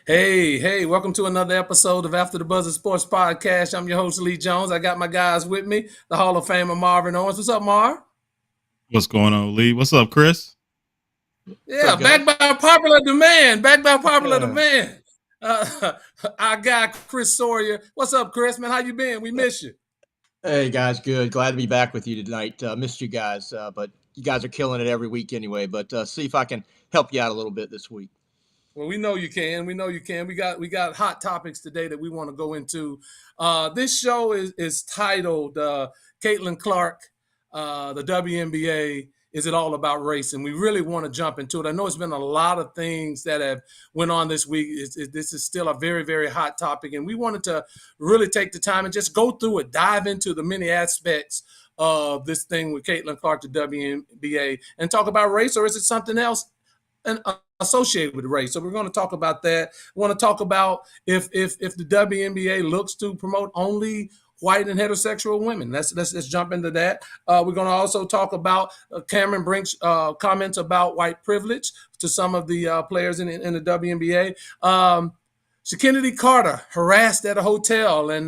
Hey, welcome to another episode of After the Buzzer Sports Podcast. I'm your host, Lee Jones. I got my guys with me, the Hall of Famer Marvin Owens. What's up, Marv? What's going on, Lee? What's up, Chris? What's Yeah, up, back guys? by popular demand. Back by popular Yeah. demand. Uh, our guy, Chris Sawyer. What's up, Chris, man? How you been? We miss you. Hey, guys. Good. Glad to be back with you tonight. Missed you guys, but you guys are killing it every week anyway. But see if I can help you out a little bit this week. Well, we know you can. We know you can. We got hot topics today that we want to go into. This show is titled Caitlyn Clark, the WNBA. Is it all about race? And we really want to jump into it. I know it's been a lot of things that have went on this week. This is still a very, very hot topic, and we wanted to really take the time and just go through it, dive into the many aspects of this thing with Caitlyn Clark, the WNBA, and talk about race, or is it something else? And associated with race. So we're going to talk about that. We want to talk about if the WNBA looks to promote only white and heterosexual women. Let's jump into that. We're going to also talk about Cameron Brink's comments about white privilege to some of the players in the WNBA. Cheney Carter harassed at a hotel in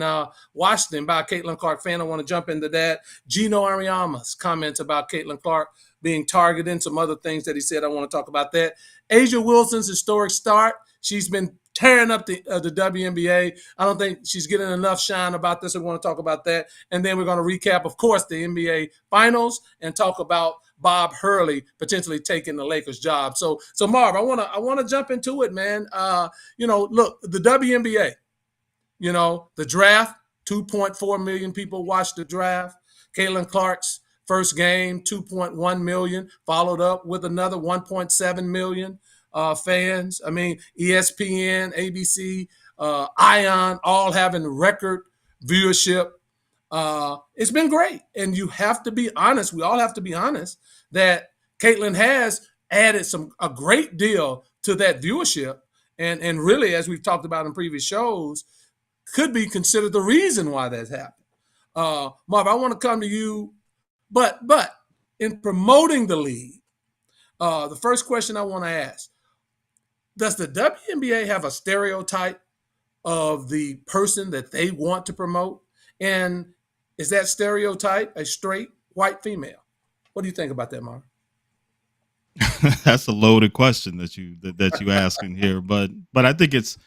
Washington by a Caitlyn Clark fan. I want to jump into that. Geno Auriemma's comments about Caitlyn Clark being targeted and some other things that he said. I want to talk about that. Asia Wilson's historic start. She's been tearing up the WNBA. I don't think she's getting enough shine about this. We want to talk about that. And then we're going to recap, of course, the NBA Finals and talk about Bob Hurley potentially taking the Lakers job. So Marv, I want to jump into it, man. Look, the WNBA, the draft, 2.4 million people watched the draft. Caitlyn Clark's first game, 2.1 million, followed up with another 1.7 million fans. I mean, ESPN, ABC, Ion, all having record viewership. It's been great. And you have to be honest. We all have to be honest that Caitlyn has added a great deal to that viewership. And really, as we've talked about in previous shows, could be considered the reason why that's happened. Marv, I want to come to you, but in promoting the league, the first question I want to ask: does the WNBA have a stereotype of the person that they want to promote? And is that stereotype a straight white female? What do you think about that, Mark? That's a loaded question that you asking here, but I think it's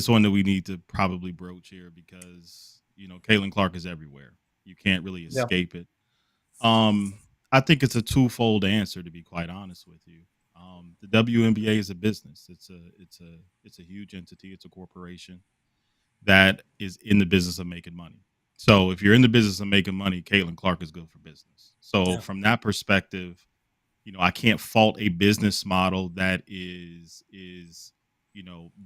one that we need to probably broach here because Caitlin Clark is everywhere. You can't really Yeah. escape it. Um, I think it's a twofold answer to be quite honest with you. The WNBA is a business. It's a huge entity. It's a corporation that is in the business of making money. So if you're in the business of making money, Caitlin Clark is good for business. So Yeah. from that perspective, I can't fault a business model that is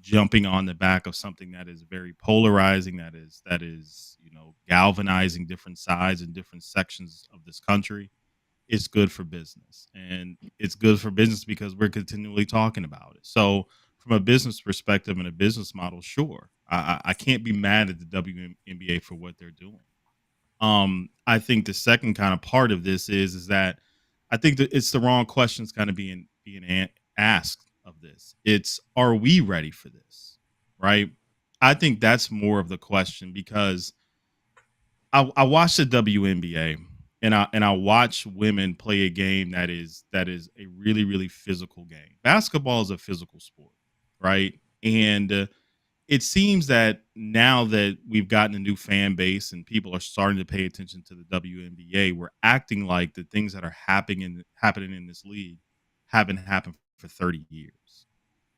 jumping on the back of something that is very polarizing, that is galvanizing different sides and different sections of this country. It's good for business, and it's good for business because we're continually talking about it. So from a business perspective and a business model, sure, I can't be mad at the WNBA for what they're doing. I think the second kind of part of this is that I think that it's the wrong questions kind of being asked of this. It's, are we ready for this? Right? I think that's more of the question because I watch the WNBA and I watch women play a game that is a really really physical game. Basketball is a physical sport, right? And it seems that now that we've gotten a new fan base and people are starting to pay attention to the WNBA, we're acting like the things that are happening in this league haven't happened for 30 years,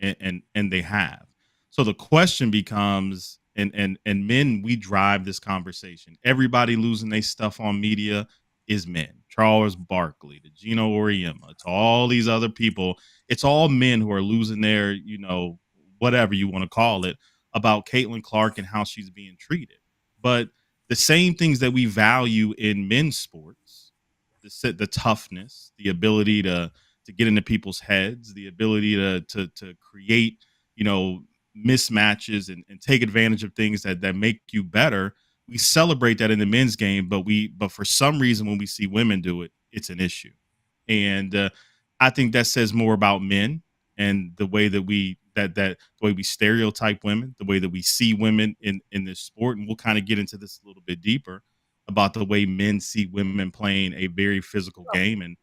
and they have. So the question becomes, and men, we drive this conversation. Everybody losing their stuff on media is men. Charles Barkley, to Geno Auriemma, to all these other people. It's all men who are losing their, whatever you want to call it, about Caitlin Clark and how she's being treated. But the same things that we value in men's sports, the toughness, the ability to get into people's heads, the ability to create, mismatches and take advantage of things that make you better. We celebrate that in the men's game, but for some reason when we see women do it, it's an issue. And I think that says more about men and the way that we the way we stereotype women, the way that we see women in this sport, and we'll kind of get into this a little bit deeper about the way men see women playing a very physical game, and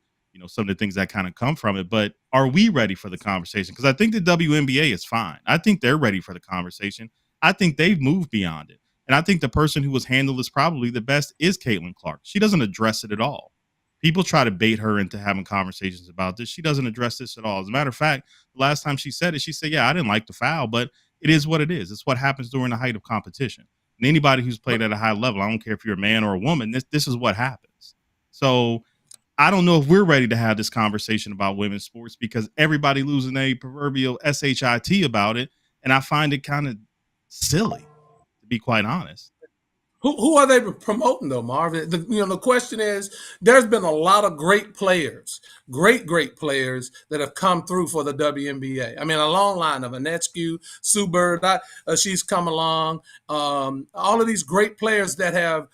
some of the things that kind of come from it. But are we ready for the conversation? Because I think the WNBA is fine. I think they're ready for the conversation. I think they've moved beyond it. And I think the person who has handled this probably the best is Caitlyn Clark. She doesn't address it at all. People try to bait her into having conversations about this. She doesn't address this at all. As a matter of fact, the last time she said it, she said, yeah, I didn't like the foul, but it is what it is. It's what happens during the height of competition. And anybody who's played at a high level, I don't care if you're a man or a woman, this is what happens. So I don't know if we're ready to have this conversation about women's sports because everybody losing a proverbial SHIT about it. And I find it kind of silly, to be quite honest. Who are they promoting though, Marvin? The question is, there's been a lot of great players, great players that have come through for the WNBA. I mean, a long line of Anetscu, Sue Bird, she's come along. All of these great players that have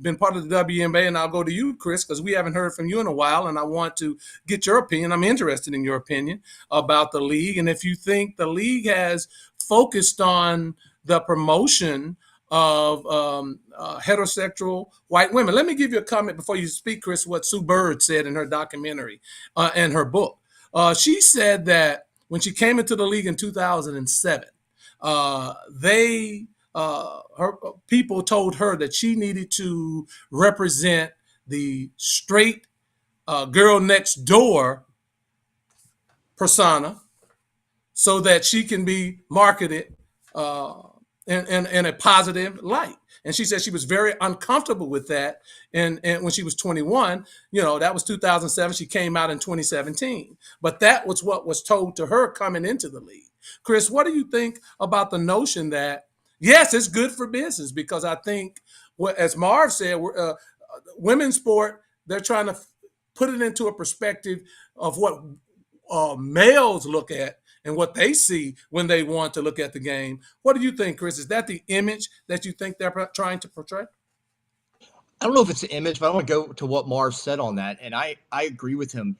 been part of the WNBA, and I'll go to you, Chris, because we haven't heard from you in a while, and I want to get your opinion. I'm interested in your opinion about the league, and if you think the league has focused on the promotion of heterosexual white women. Let me give you a comment before you speak, Chris, what Sue Bird said in her documentary and her book. She said that when she came into the league in 2007, her people told her that she needed to represent the straight girl next door persona so that she can be marketed in a positive light. And she said she was very uncomfortable with that. And when she was 21, that was 2007. She came out in 2017. But that was what was told to her coming into the league. Chris, what do you think about the notion that, yes, it's good for business? Because I think, as Marv said, women's sport, they're trying to put it into a perspective of what males look at and what they see when they want to look at the game. What do you think, Chris? Is that the image that you think they're trying to portray? I don't know if it's an image, but I want to go to what Marv said on that, and I agree with him.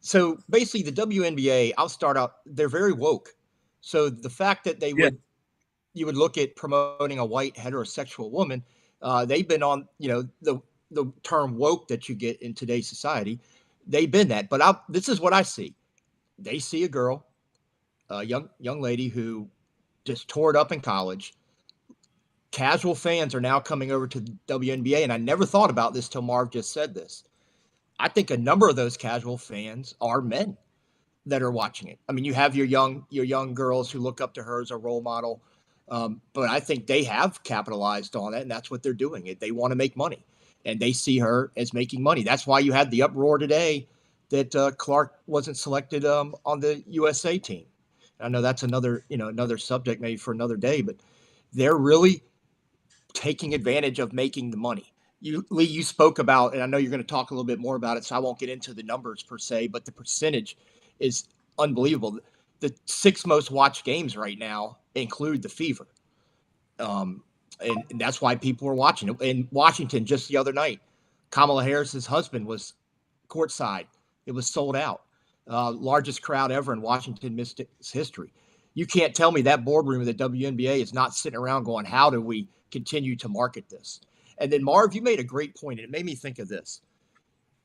So basically, the WNBA, I'll start out, they're very woke. So the fact that you would look at promoting a white heterosexual woman, they've been on, the term woke that you get in today's society. They've been that. But this is what I see. They see a girl, a young lady who just tore it up in college. Casual fans are now coming over to the WNBA, and I never thought about this till Marv just said this. I think a number of those casual fans are men that are watching it. I mean, you have your young girls who look up to her as a role model, but I think they have capitalized on it, and that's what they're doing. They want to make money, and they see her as making money. That's why you had the uproar today that Clark wasn't selected on the USA team. I know that's another subject maybe for another day, but they're really taking advantage of making the money. Lee, you spoke about, and I know you're going to talk a little bit more about it, so I won't get into the numbers per se, but the percentage is unbelievable. The 6 most watched games right now include the Fever. And that's why people are watching it. In Washington just the other night, Kamala Harris's husband was courtside. It was sold out. Largest crowd ever in Washington Mystics history. You can't tell me that boardroom of the WNBA is not sitting around going, how do we continue to market this? And then, Marv, you made a great point, and it made me think of this.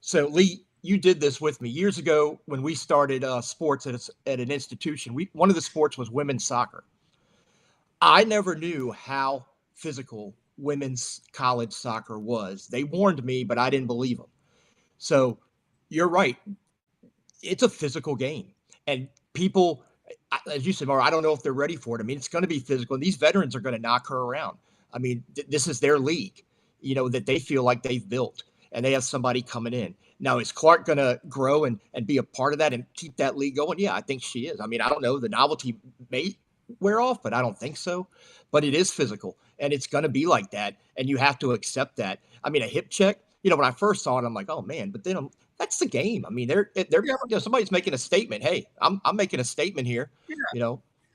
So, Lee, you did this with me years ago when we started sports at an institution. One of the sports was women's soccer. I never knew how physical women's college soccer was. They warned me, but I didn't believe them. So you're right. It's a physical game. And people, as you said, Marv, I don't know if they're ready for it. I mean, it's going to be physical, and these veterans are going to knock her around. I mean, this is their league, that they feel like they've built, and they have somebody coming in. Now, is Clark going to grow and be a part of that and keep that league going? Yeah, I think she is. I mean, I don't know. The novelty may wear off, but I don't think so. But it is physical, and it's going to be like that, and you have to accept that. I mean, a hip check, when I first saw it, I'm like, oh, man. But then that's the game. I mean, they're somebody's making a statement. Hey, I'm making a statement here,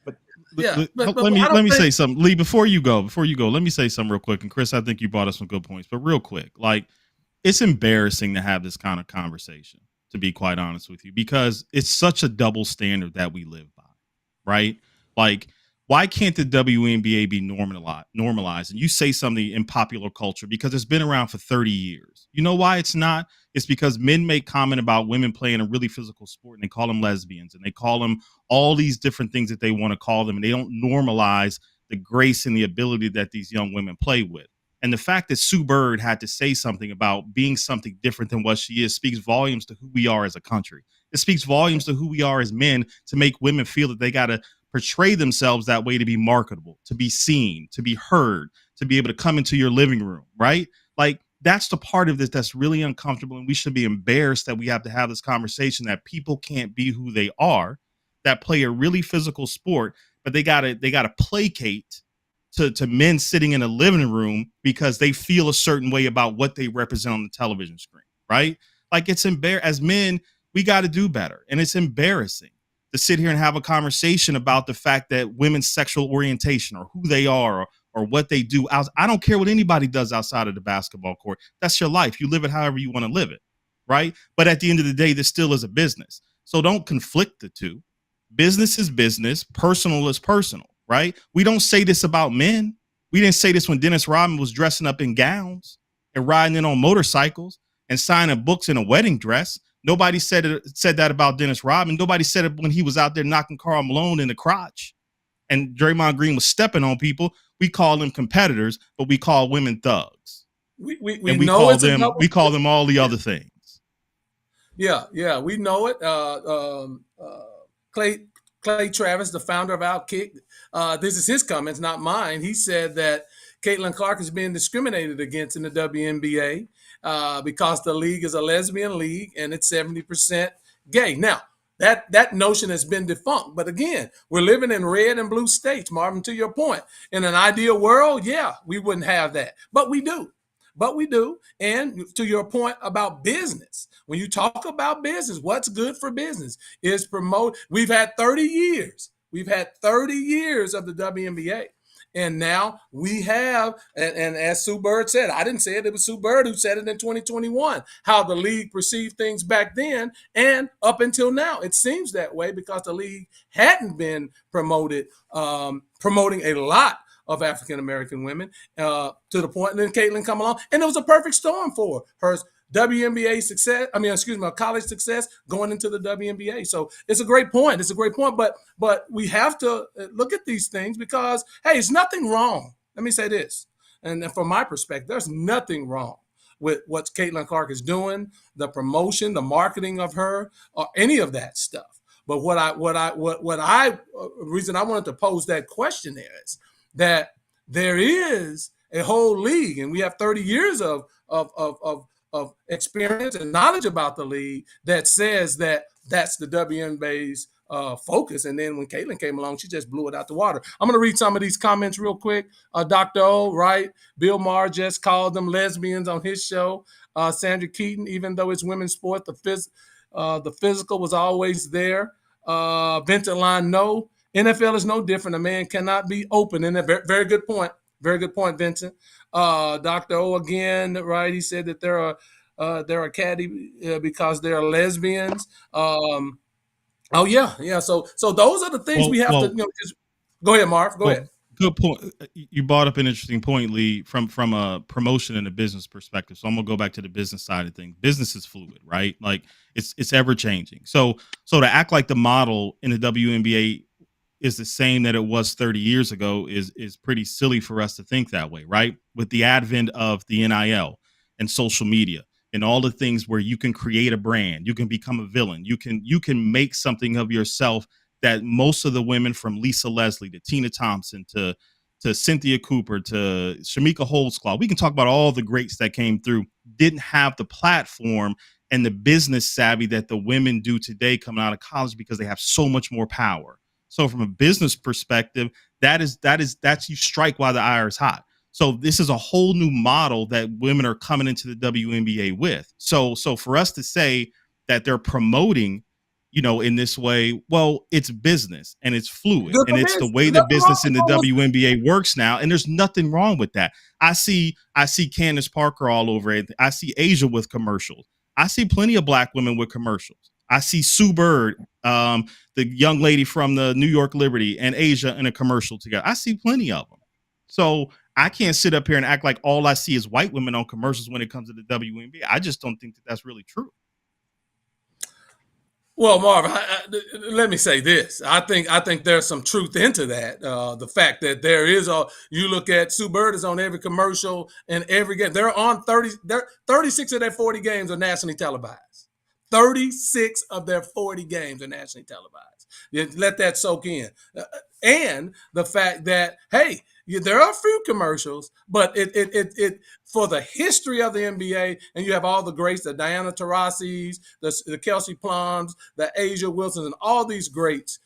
But let me say something, Lee, before you go, let me say something real quick. And Chris, I think you brought us some good points, but real quick, it's embarrassing to have this kind of conversation, to be quite honest with you, because it's such a double standard that we live by, right? Like, why can't the WNBA be normalized? And you say something in popular culture because it's been around for 30 years. You know why it's not? It's because men make comment about women playing a really physical sport and they call them lesbians and they call them all these different things that they want to call them. And they don't normalize the grace and the ability that these young women play with. And the fact that Sue Bird had to say something about being something different than what she is speaks volumes to who we are as a country. It speaks volumes to who we are as men to make women feel that they got to portray themselves that way to be marketable, to be seen, to be heard, to be able to come into your living room, right? Like, that's the part of this that's really uncomfortable. And we should be embarrassed that we have to have this conversation that people can't be who they are, that play a really physical sport, but they gotta placate to men sitting in a living room because they feel a certain way about what they represent on the television screen, right? Like, it's as men, we got to do better. And it's embarrassing to sit here and have a conversation about the fact that women's sexual orientation or who they are or what they do. I don't care what anybody does outside of the basketball court. That's your life. You live it however you want to live it, right? But at the end of the day, this still is a business. So don't conflict the two. Business is business. Personal is personal, right? We don't say this about men. We didn't say this when Dennis Rodman was dressing up in gowns and riding in on motorcycles and signing books in a wedding dress. Nobody said that about Dennis Rodman. Nobody said it when he was out there knocking Karl Malone in the crotch and Draymond Green was stepping on people. We call them competitors, but we call women thugs. We call them all the other things. Yeah, we know it. Clay Travis, the founder of Outkick, this is his comments, not mine. He said that Caitlyn Clark is being discriminated against in the WNBA because the league is a lesbian league and it's 70% gay. Now, that notion has been defunct. But again, we're living in red and blue states, Marvin, to your point. In an ideal world, yeah, we wouldn't have that. But we do. And to your point about business, when you talk about business, what's good for business is promote. We've had 30 years. We've had 30 years of the WNBA. And now we have, and as Sue Bird said, I didn't say it was Sue Bird who said it in 2021, how the league perceived things back then and up until now. It seems that way because the league hadn't been promoting a lot of African-American women to the point, and then Caitlyn come along, and it was a perfect storm for her WNBA success. College success going into the WNBA. So it's a great point. But we have to look at these things because, hey, it's nothing wrong. Let me say this, and from my perspective, there's nothing wrong with what Caitlyn Clark is doing, the promotion, the marketing of her, or any of that stuff. But the reason I wanted to pose that question is that there is a whole league, and we have 30 years of experience and knowledge about the league that says that that's the WNBA's focus. And then when Caitlyn came along, she just blew it out the water. I'm going to read some of these comments real quick. Dr. O, right? Bill Maher just called them lesbians on his show. Sandra Keaton, even though it's women's sport, the physical was always there. Vincent Line, no. NFL is no different. A man cannot be open. And a very good point. Very good point, Vincent. Dr. O again, right? He said that they're a caddy because they're lesbians. So those are the things we have to. Just, go ahead, Marv. Go ahead. Good point. You brought up an interesting point, Lee, from a promotion and a business perspective. So I'm gonna go back to the business side of things. Business is fluid, right? Like it's ever changing. So to act like the model in the WNBA is the same that it was 30 years ago is pretty silly for us to think that way, right? With the advent of the NIL and social media and all the things where you can create a brand, you can become a villain, you can make something of yourself that most of the women from Lisa Leslie to Tina Thompson to Cynthia Cooper to Shamika Holdsclaw, we can talk about all the greats that came through, didn't have the platform and the business savvy that the women do today coming out of college because they have so much more power. So from a business perspective, that's you strike while the iron is hot. So this is a whole new model that women are coming into the WNBA with. So for us to say that they're promoting, in this way, well, it's business and it's fluid and it's the way the business in the WNBA works now. And there's nothing wrong with that. I see Candace Parker all over it. I see Asia with commercials. I see plenty of black women with commercials. I see Sue Bird, the young lady from the New York Liberty, and Asia in a commercial together. I see plenty of them. So I can't sit up here and act like all I see is white women on commercials when it comes to the WNBA. I just don't think that that's really true. Well, Marv, let me say this. I think there's some truth into that. The fact that there is you look at Sue Bird is on every commercial and every game. They're on 36 of their 40 games are nationally televised. 36 of their 40 games are nationally televised. Let that soak in. And the fact that, hey, there are a few commercials, but it for the history of the NBA, and you have all the greats, the Diana Taurasi's, the Kelsey Plums, the Asia Wilsons, and all these greats.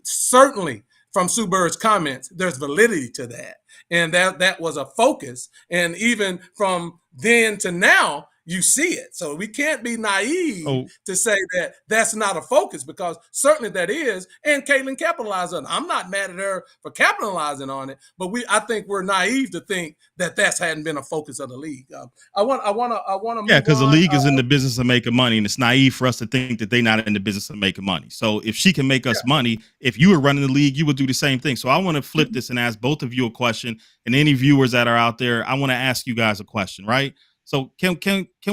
Certainly, from Sue Bird's comments, there's validity to that, and that was a focus. And even from then to now, you see it. So we can't be naive to say that that's not a focus, because certainly that is. And Caitlyn capitalized on it. I'm not mad at her for capitalizing on it, but I think we're naive to think that hadn't been a focus of the league. I want to yeah, because the league is in the business of making money, and it's naive for us to think that they're not in the business of making money. So if she can make us money, if you were running the league, you would do the same thing. So I want to flip this and ask both of you a question, and any viewers that are out there, I want to ask you guys a question, right? So can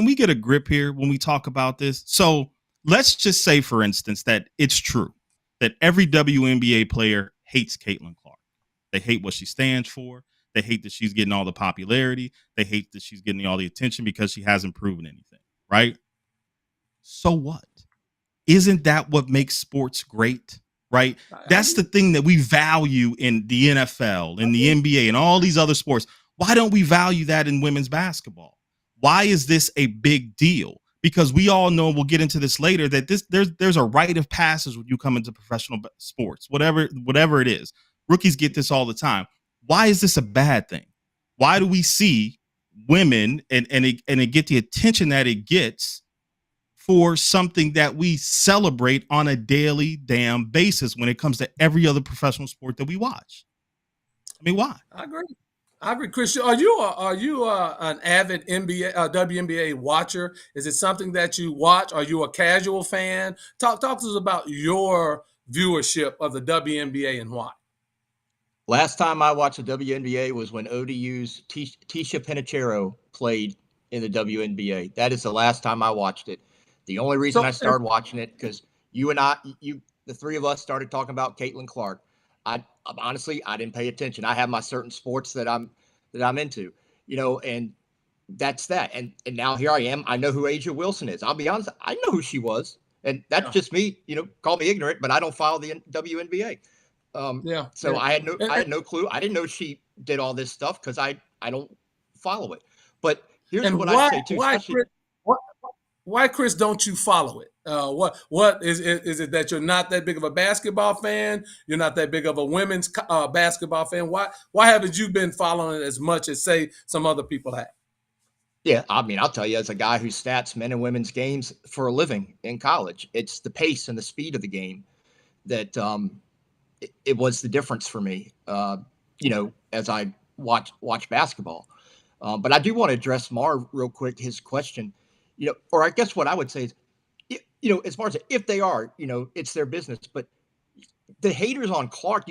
we get a grip here when we talk about this? So let's just say, for instance, that it's true that every WNBA player hates Caitlyn Clark. They hate what she stands for. They hate that she's getting all the popularity. They hate that she's getting all the attention because she hasn't proven anything, right? So what? Isn't that what makes sports great, right? That's the thing that we value in the NFL, in the NBA, and all these other sports. Why don't we value that in women's basketball? Why is this a big deal? Because we all know, we'll get into this later, that there's a rite of passage when you come into professional sports, whatever it is. Rookies get this all the time. Why is this a bad thing? Why do we see women and it get the attention that it gets for something that we celebrate on a daily damn basis when it comes to every other professional sport that we watch? I mean, why? I agree, Chris. Are you an avid WNBA watcher? Is it something that you watch? Are you a casual fan? Talk to us about your viewership of the WNBA and why. Last time I watched the WNBA was when ODU's Tisha Penicheiro played in the WNBA. That is the last time I watched it. The only reason I started watching it because the three of us started talking about Caitlyn Clark. Honestly, I didn't pay attention. I have my certain sports that I'm into, and that's that. And now here I am. I know who Asia Wilson is. I'll be honest. I know who she was, and that's just me. Call me ignorant, but I don't follow the WNBA. So I had no clue. I didn't know she did all this stuff because I don't follow it. But here's what I say too. Why, Chris, don't you follow it? What is it? Is it that you're not that big of a basketball fan? You're not that big of a women's basketball fan? Why haven't you been following it as much as, say, some other people have? Yeah, I mean, I'll tell you, as a guy who stats men and women's games for a living in college, it's the pace and the speed of the game that it was the difference for me. As I watch basketball. But I do want to address Marv real quick. His question. Or I guess what I would say is, as far as if they are, it's their business. But the haters on Clark,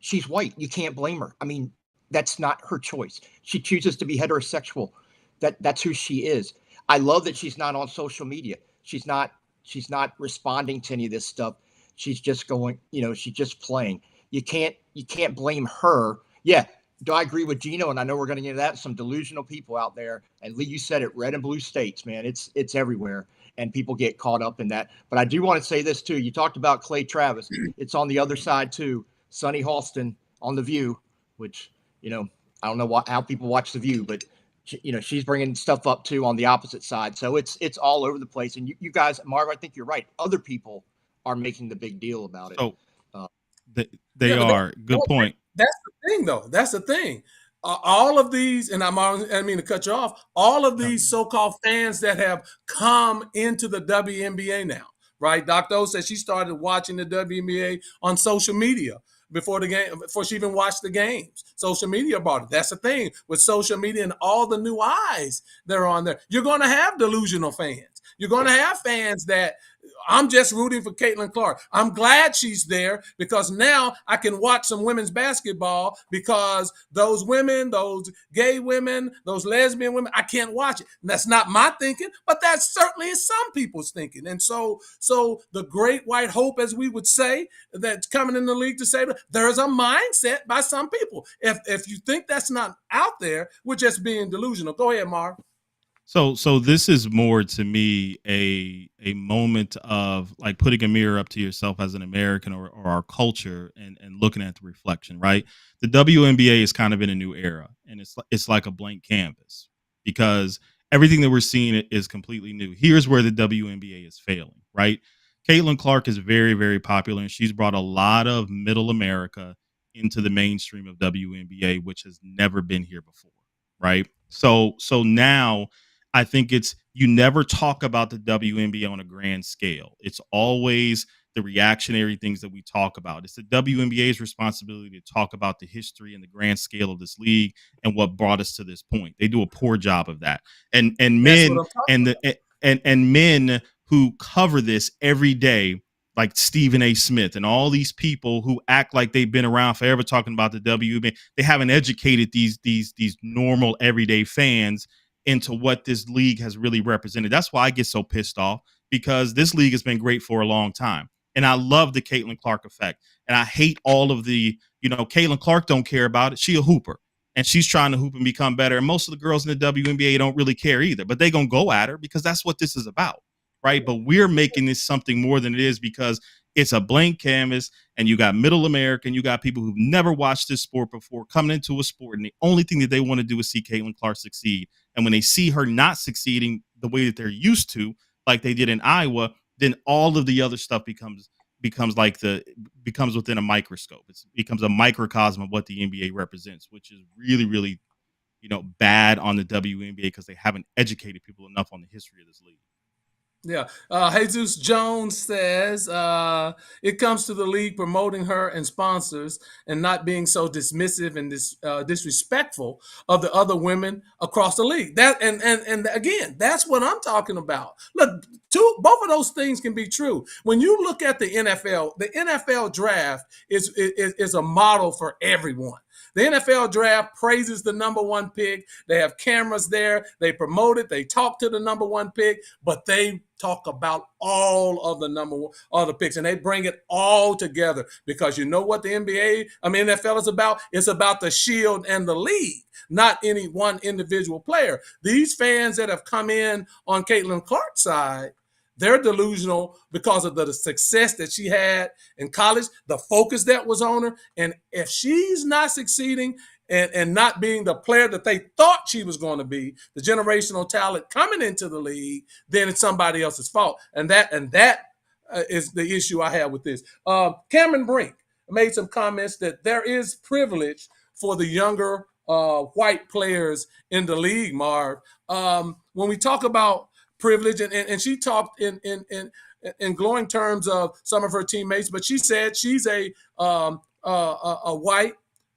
she's white. You can't blame her. I mean, that's not her choice. She chooses to be heterosexual. That's who she is. I love that she's not on social media. She's not responding to any of this stuff. She's just going, she's just playing. You can't blame her. Yeah. Do I agree with Geno? And I know we're going to get into that. Some delusional people out there. And Lee, you said it, red and blue states, man. It's everywhere. And people get caught up in that. But I do want to say this, too. You talked about Clay Travis. It's on the other side, too. Sonny Halston on The View, which, I don't know how people watch The View, but, she's bringing stuff up, too, on the opposite side. So it's all over the place. And you guys, Marv, I think you're right. Other people are making the big deal about it. Oh, they are. Good point. That's the thing, though. That's the thing. All of these, and I mean to cut you off, all of these so-called fans that have come into the WNBA now, right? Dr. O said she started watching the WNBA on social media before the game, before she even watched the games. Social media brought it. That's the thing with social media and all the new eyes that are on there. You're going to have delusional fans. You're going to have fans that I'm just rooting for Caitlyn Clark. I'm glad she's there because now I can watch some women's basketball because those women, those gay women, those lesbian women, I can't watch it. And that's not my thinking, but that certainly is some people's thinking. And so the great white hope, as we would say, that's coming in the league to say there's a mindset by some people. If you think that's not out there, we're just being delusional. Go ahead, Marv. So this is more to me a moment of like putting a mirror up to yourself as an American or our culture and looking at the reflection, right? The WNBA is kind of in a new era, and it's like a blank canvas because everything that we're seeing is completely new. Here's where the WNBA is failing, right? Caitlyn Clark is very, very popular, and she's brought a lot of middle America into the mainstream of WNBA, which has never been here before, right? So now I think you never talk about the WNBA on a grand scale. It's always the reactionary things that we talk about. It's the WNBA's responsibility to talk about the history and the grand scale of this league and what brought us to this point. They do a poor job of that. And men and men who cover this every day, like Stephen A. Smith and all these people who act like they've been around forever talking about the WNBA, they haven't educated these normal everyday fans into what this league has really represented. That's why I get so pissed off, because this league has been great for a long time. And I love the Caitlyn Clark effect. And I hate all of the, Caitlyn Clark don't care about it. She a hooper and she's trying to hoop and become better. And most of the girls in the WNBA don't really care either, but they going to go at her because that's what this is about. Right. But we're making this something more than it is because it's a blank canvas and you got middle America and you got people who've never watched this sport before coming into a sport. And the only thing that they want to do is see Caitlyn Clark succeed. And when they see her not succeeding the way that they're used to, like they did in Iowa, then all of the other stuff becomes within a microscope. It becomes a microcosm of what the NBA represents, which is really, really, bad on the WNBA because they haven't educated people enough on the history of this league. Yeah. Jesus Jones says it comes to the league promoting her and sponsors and not being so dismissive and disrespectful of the other women across the league. That and again, that's what I'm talking about. Look, both of those things can be true. When you look at the NFL draft is a model for everyone. The NFL draft praises the number one pick. They have cameras there. They promote it. They talk to the number one pick, but they talk about all of the picks, and they bring it all together because you know what the NFL is about? It's about the shield and the league, not any one individual player. These fans that have come in on Caitlyn Clark's side, they're delusional because of the success that she had in college, the focus that was on her. And if she's not succeeding and not being the player that they thought she was going to be, the generational talent coming into the league, then it's somebody else's fault. And that is the issue I have with this. Cameron Brink made some comments that there is privilege for the younger white players in the league, Marv. When we talk about privilege, and she talked in glowing terms of some of her teammates, but she said she's a white,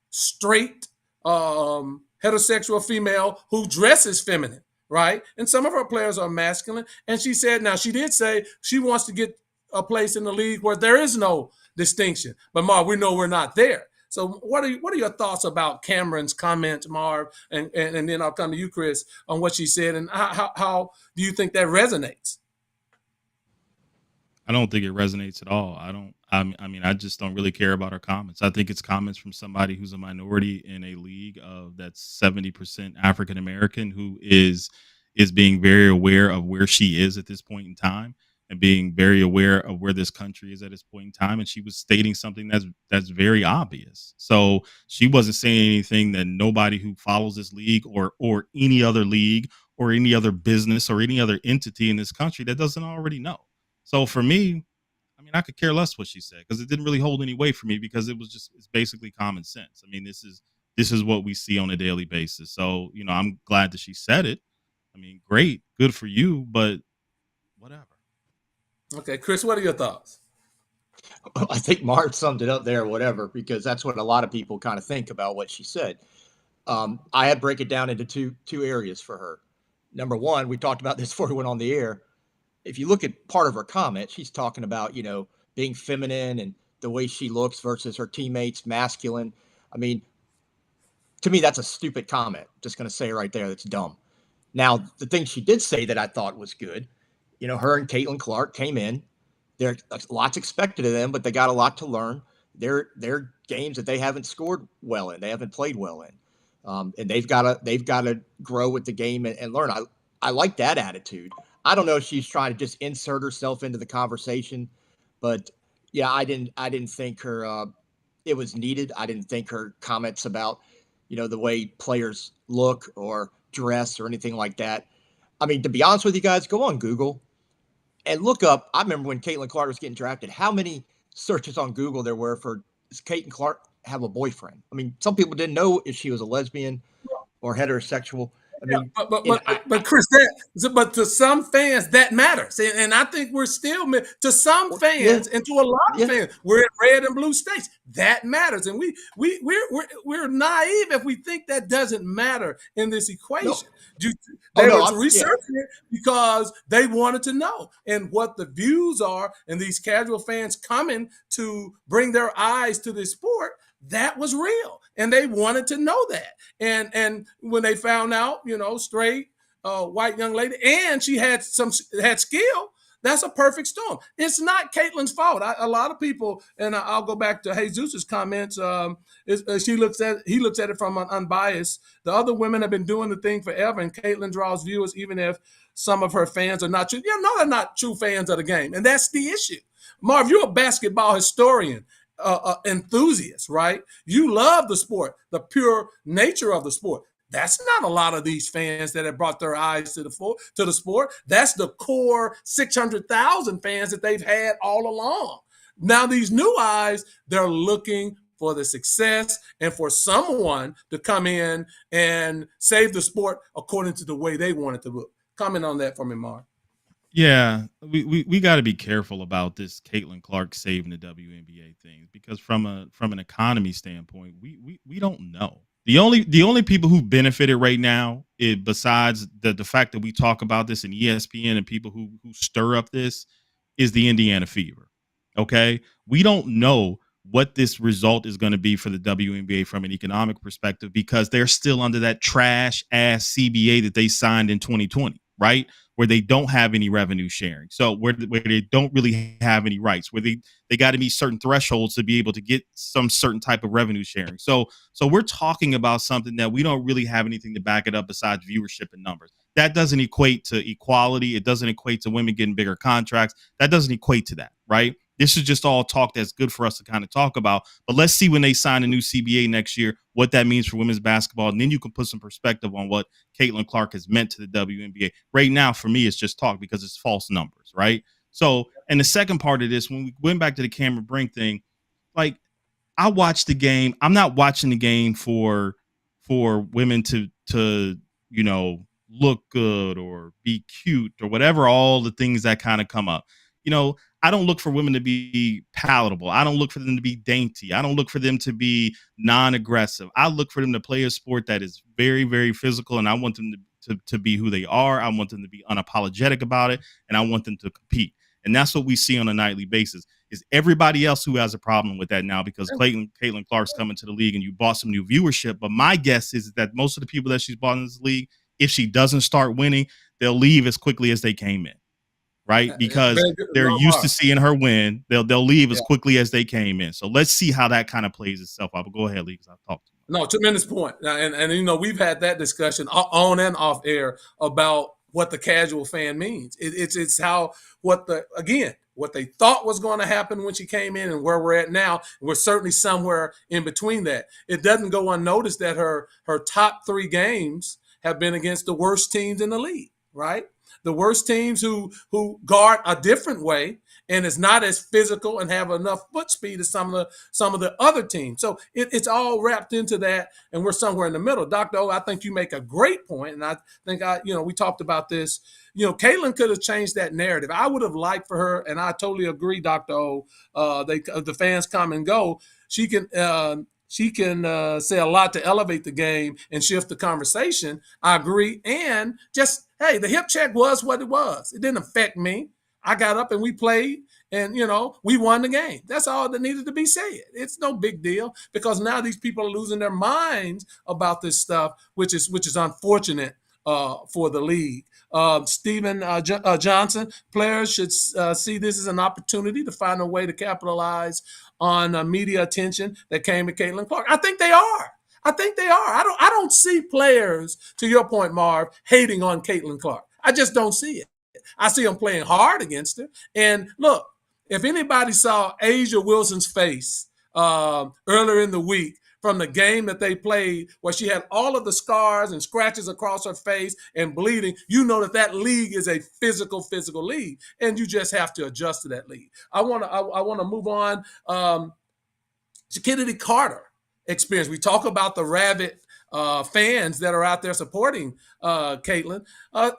straight, heterosexual female who dresses feminine, right? And some of her players are masculine. And she said, now she did say she wants to get a place in the league where there is no distinction. But Marv, we know we're not there. So what are your thoughts about Cameron's comment, Marv, and then I'll come to you, Chris, on what she said, and how do you think that resonates? I don't think it resonates at all. I just don't really care about her comments. I think it's comments from somebody who's a minority in a league that's 70% African American, who is being very aware of where she is at this point in time and being very aware of where this country is at this point in time. And she was stating something that's very obvious. So she wasn't saying anything that nobody who follows this league or any other league or any other business or any other entity in this country that doesn't already know. So for me, I could care less what she said because it didn't really hold any weight for me because it's basically common sense. This is what we see on a daily basis. So, I'm glad that she said it. Great, good for you, but whatever. Okay, Chris, what are your thoughts? I think Mark summed it up there, whatever, because that's what a lot of people kind of think about what she said. I had break it down into two areas for her. Number one, we talked about this before we went on the air. if you look at part of her comment, she's talking about, being feminine and the way she looks versus her teammates, masculine. I mean, to me, that's a stupid comment. Just going to say right there, that's dumb. Now, the thing she did say that I thought was good, her and Caitlyn Clark came in. There's lots expected of them, but they got a lot to learn. They're games that they haven't scored well in. They haven't played well in, and they've got to grow with the game and learn. I like that attitude. I don't know if she's trying to just insert herself into the conversation, but yeah, I didn't think her it was needed. I didn't think her comments about the way players look or dress or anything like that. I mean, to be honest with you guys, go on Google and look up. I remember when Caitlyn Clark was getting drafted, how many searches on Google there were for, does Caitlyn Clark have a boyfriend? I mean, some people didn't know if she was a lesbian or heterosexual. I mean, but Chris, but to some fans that matters, and I think we're still to some fans and to a lot of fans, we're in red and blue states. That matters, and we're naive if we think that doesn't matter in this equation. They were researching it because they wanted to know, and what the views are, and these casual fans coming to bring their eyes to this sport. That was real, and they wanted to know that. And when they found out, straight white young lady, and she had skill, that's a perfect storm. It's not Caitlyn's fault. A lot of people, and I'll go back to Jesus's comments. He looks at it from an unbiased. The other women have been doing the thing forever, and Caitlyn draws viewers, even if some of her fans are not true. They're not true fans of the game, and that's the issue. Marv, you're a basketball historian. Enthusiast, right? You love the sport, the pure nature of the sport. That's not a lot of these fans that have brought their eyes to the sport. That's the core 600,000 fans that they've had all along. Now these new eyes, they're looking for the success and for someone to come in and save the sport according to the way they want it to look. Comment on that for me, Mark. Yeah, we got to be careful about this Caitlyn Clark saving the WNBA thing, because from an economy standpoint, we don't know. The only people who benefited right now, besides the fact that we talk about this in ESPN and people who stir up this, is the Indiana Fever. Okay, we don't know what this result is going to be for the WNBA from an economic perspective, because they're still under that trash ass CBA that they signed in 2020, right? Where they don't have any revenue sharing. So where they don't really have any rights, where they got to meet certain thresholds to be able to get some certain type of revenue sharing. So we're talking about something that we don't really have anything to back it up besides viewership and numbers. That doesn't equate to equality. It doesn't equate to women getting bigger contracts. That doesn't equate to that, right? This is just all talk that's good for us to kind of talk about. But let's see when they sign a new CBA next year, what that means for women's basketball. And then you can put some perspective on what Caitlyn Clark has meant to the WNBA. Right now, for me, it's just talk because it's false numbers, right? So, and the second part of this, when we went back to the Cameron Brink thing, like, I watched the game. I'm not watching the game for women to look good or be cute or whatever, all the things that kind of come up. I don't look for women to be palatable. I don't look for them to be dainty. I don't look for them to be non-aggressive. I look for them to play a sport that is very, very physical, and I want them to be who they are. I want them to be unapologetic about it, and I want them to compete. And that's what we see on a nightly basis, is everybody else who has a problem with that now, because Caitlyn Clark's coming to the league and you bought some new viewership. But my guess is that most of the people that she's bought in this league, if she doesn't start winning, they'll leave as quickly as they came in. Right, because they're used to seeing her win. They'll leave as quickly as they came in. So let's see how that kind of plays itself out. But go ahead, Lee, because I've talked to you. No, tremendous point. And we've had that discussion on and off air about what the casual fan means. It's how what they thought was going to happen when she came in and where we're at now. We're certainly somewhere in between that. It doesn't go unnoticed that her top 3 games have been against the worst teams in the league, right? The worst teams who guard a different way and is not as physical and have enough foot speed as some of the other teams. So it's all wrapped into that, and we're somewhere in the middle. Dr. O, I think you make a great point, and I think we talked about this. Caitlyn could have changed that narrative. I would have liked for her, and I totally agree, Dr. O. The fans come and go. She can say a lot to elevate the game and shift the conversation. I agree, and just hey, the hip check was what it was. It didn't affect me. I got up and we played, and we won the game. That's all that needed to be said. It's no big deal, because now these people are losing their minds about this stuff, which is unfortunate for the league. Stephen Johnson, players should see this as an opportunity to find a way to capitalize on media attention that came to Caitlyn Clark. I think they are. I don't see players, to your point, Marv, hating on Caitlyn Clark. I just don't see it. I see them playing hard against her. And look, if anybody saw Asia Wilson's face earlier in the week from the game that they played, where she had all of the scars and scratches across her face and bleeding, you know that league is a physical league, and you just have to adjust to that league. I want to move on. Cheney Carter experience. We talk about the rabid fans that are out there supporting Caitlyn.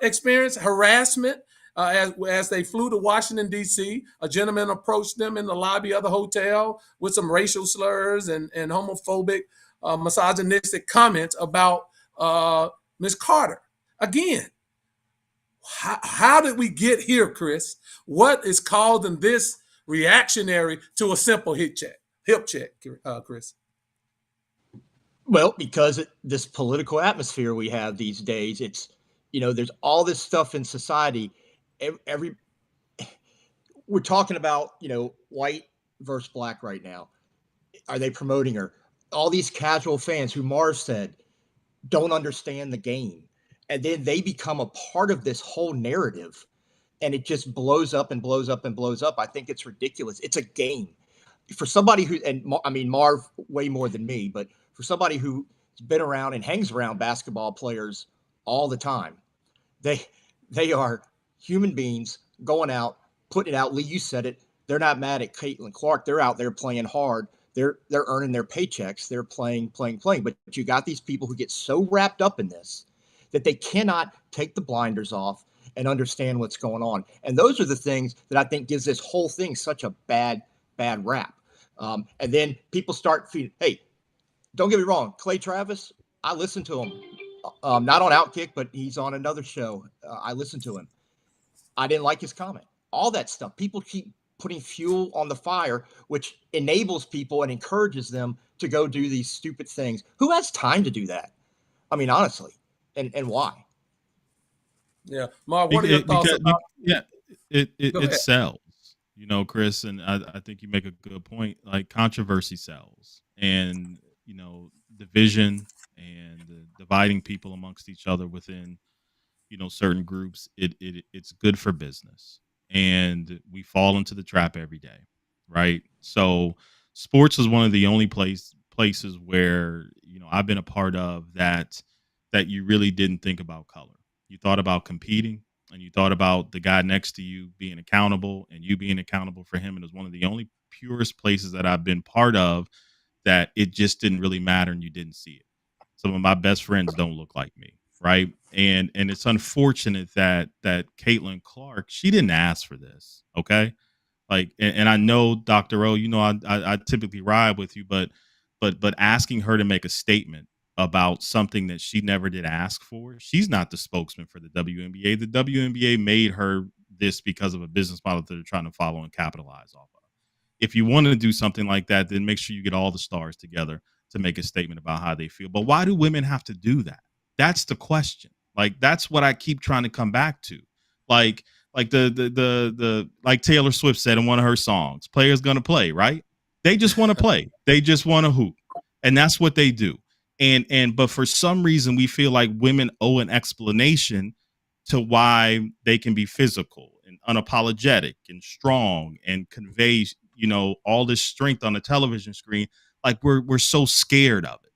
Experience harassment as they flew to Washington, D.C. A gentleman approached them in the lobby of the hotel with some racial slurs and homophobic, misogynistic comments about Ms. Carter. Again, how did we get here, Chris? What is causing this reactionary to a simple hip check, Chris? Well, because this political atmosphere we have these days, it's, there's all this stuff in society. We're talking about, white versus black right now. Are they promoting her? All these casual fans who Marv said don't understand the game. And then they become a part of this whole narrative, and it just blows up and blows up and blows up. I think it's ridiculous. It's a game. For somebody who, and I mean, Marv way more than me, but for somebody who's been around and hangs around basketball players all the time, they are human beings going out, putting it out. Lee, you said it. They're not mad at Caitlyn Clark. They're out there playing hard. They're earning their paychecks. They're playing. But you got these people who get so wrapped up in this that they cannot take the blinders off and understand what's going on. And those are the things that I think gives this whole thing such a bad rap. And then people start feeding. Hey, don't get me wrong, Clay Travis, I listen to him. Not on Outkick, but he's on another show. I listen to him. I didn't like his comment. All that stuff. People keep putting fuel on the fire, which enables people and encourages them to go do these stupid things. Who has time to do that? I mean, honestly, and why? Yeah, Mark, what are your thoughts about? It sells, Chris, and I think you make a good point. Like, controversy sells, and division and dividing people amongst each other within certain groups, it's good for business, and we fall into the trap every day, right? So sports is one of the only places where I've been a part of that you really didn't think about color. You thought about competing, and you thought about the guy next to you being accountable and you being accountable for him. And it was one of the only purest places that I've been part of that it just didn't really matter and you didn't see it. Some of my best friends don't look like me, right? And it's unfortunate that Caitlyn Clark, she didn't ask for this, okay? Like, and I know, Dr. O, I typically ride with you, but asking her to make a statement about something that she never did ask for. She's not the spokesman for the WNBA. The WNBA made her this because of a business model that they're trying to follow and capitalize off of. If you want to do something like that, then make sure you get all the stars together to make a statement about how they feel. But why do women have to do that? That's the question. Like, that's what I keep trying to come back to. Like the like Taylor Swift said in one of her songs, players gonna play, right? They just want to play. They just want to hoop. And that's what they do. But for some reason, we feel like women owe an explanation to why they can be physical and unapologetic and strong and convey, all this strength on a television screen. Like, we're so scared of it.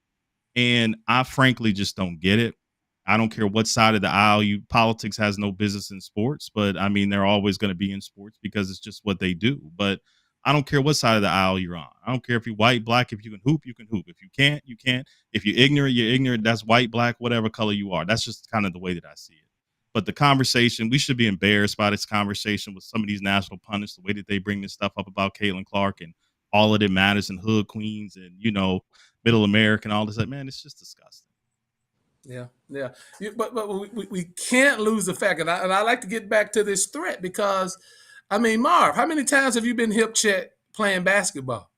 And I frankly just don't get it. I don't care what side of the aisle politics has no business in sports, but I mean, they're always going to be in sports because it's just what they do. But I don't care what side of the aisle you're on. I don't care if you're white, black. If you can hoop, you can hoop. If you can't, you can't. If you're ignorant, you're ignorant. That's white, black, whatever color you are. That's just kind of the way that I see it. But the conversation, we should be embarrassed by this conversation with some of these national pundits, the way that they bring this stuff up about Caitlyn Clark and all of it matters and hood queens and, middle America and all this. Like, man, it's just disgusting. Yeah, yeah. But we can't lose the fact, and I like to get back to this threat because, I mean, Marv, how many times have you been hip checked playing basketball?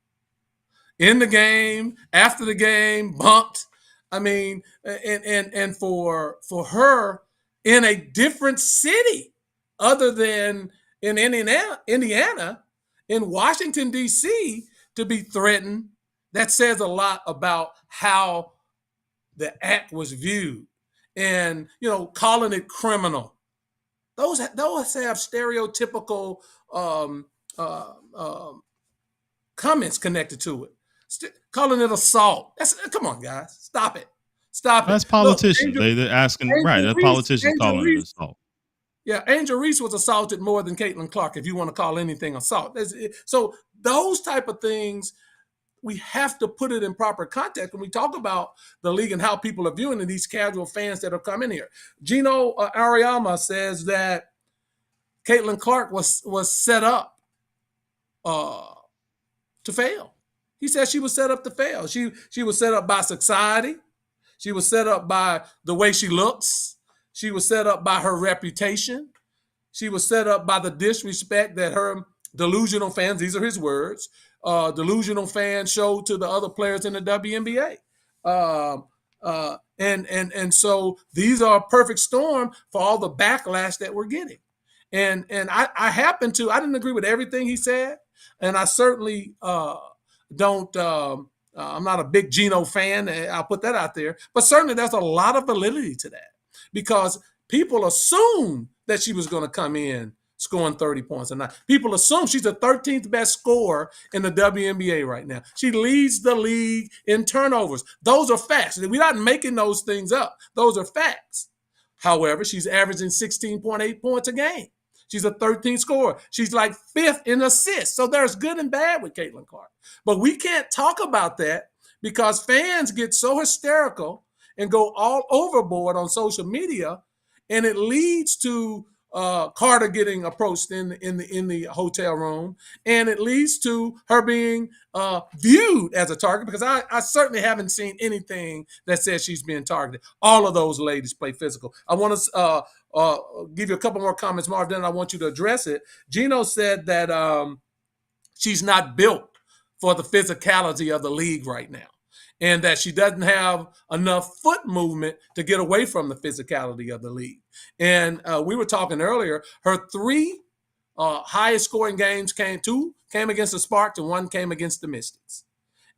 In the game, after the game, bumped. I mean, and for her in a different city other than in Indiana, in Washington D.C. to be threatened, that says a lot about how the act was viewed, and calling it criminal. Those have stereotypical um, comments connected to it. Calling it assault. Come on, guys, stop it, stop it. That's Look, politicians. They're asking, right? They're politicians calling it assault. Yeah, Angel Reese was assaulted more than Caitlyn Clark, if you want to call anything assault. So those type of things, we have to put it in proper context when we talk about the league and how people are viewing it, these casual fans that are coming here. Geno Auriemma says that Caitlyn Clark was set up to fail. He said she was set up to fail. She was set up by society. She was set up by the way she looks. She was set up by her reputation. She was set up by the disrespect that her delusional fans, these are his words, delusional fans showed to the other players in the WNBA. And so these are a perfect storm for all the backlash that we're getting. And I happen to, I didn't agree with everything he said. And I certainly don't, I'm not a big Geno fan. I'll put that out there. But certainly there's a lot of validity to that because people assume that she was going to come in scoring 30 points a night. People assume she's the 13th best scorer in the WNBA right now. She leads the league in turnovers. Those are facts. We're not making those things up. Those are facts. However, she's averaging 16.8 points a game. She's a 13th scorer. She's like 5th in assists. So there's good and bad with Caitlyn Clark. But we can't talk about that because fans get so hysterical and go all overboard on social media, and it leads to Carter getting approached in the hotel room, and it leads to her being viewed as a target because I certainly haven't seen anything that says she's being targeted. All of those ladies play physical. I want to give you a couple more comments, Marv, then I want you to address it. Geno said that she's not built for the physicality of the league right now, and that she doesn't have enough foot movement to get away from the physicality of the league. And we were talking earlier, her 3 highest scoring games came against the Sparks and 1 came against the Mystics.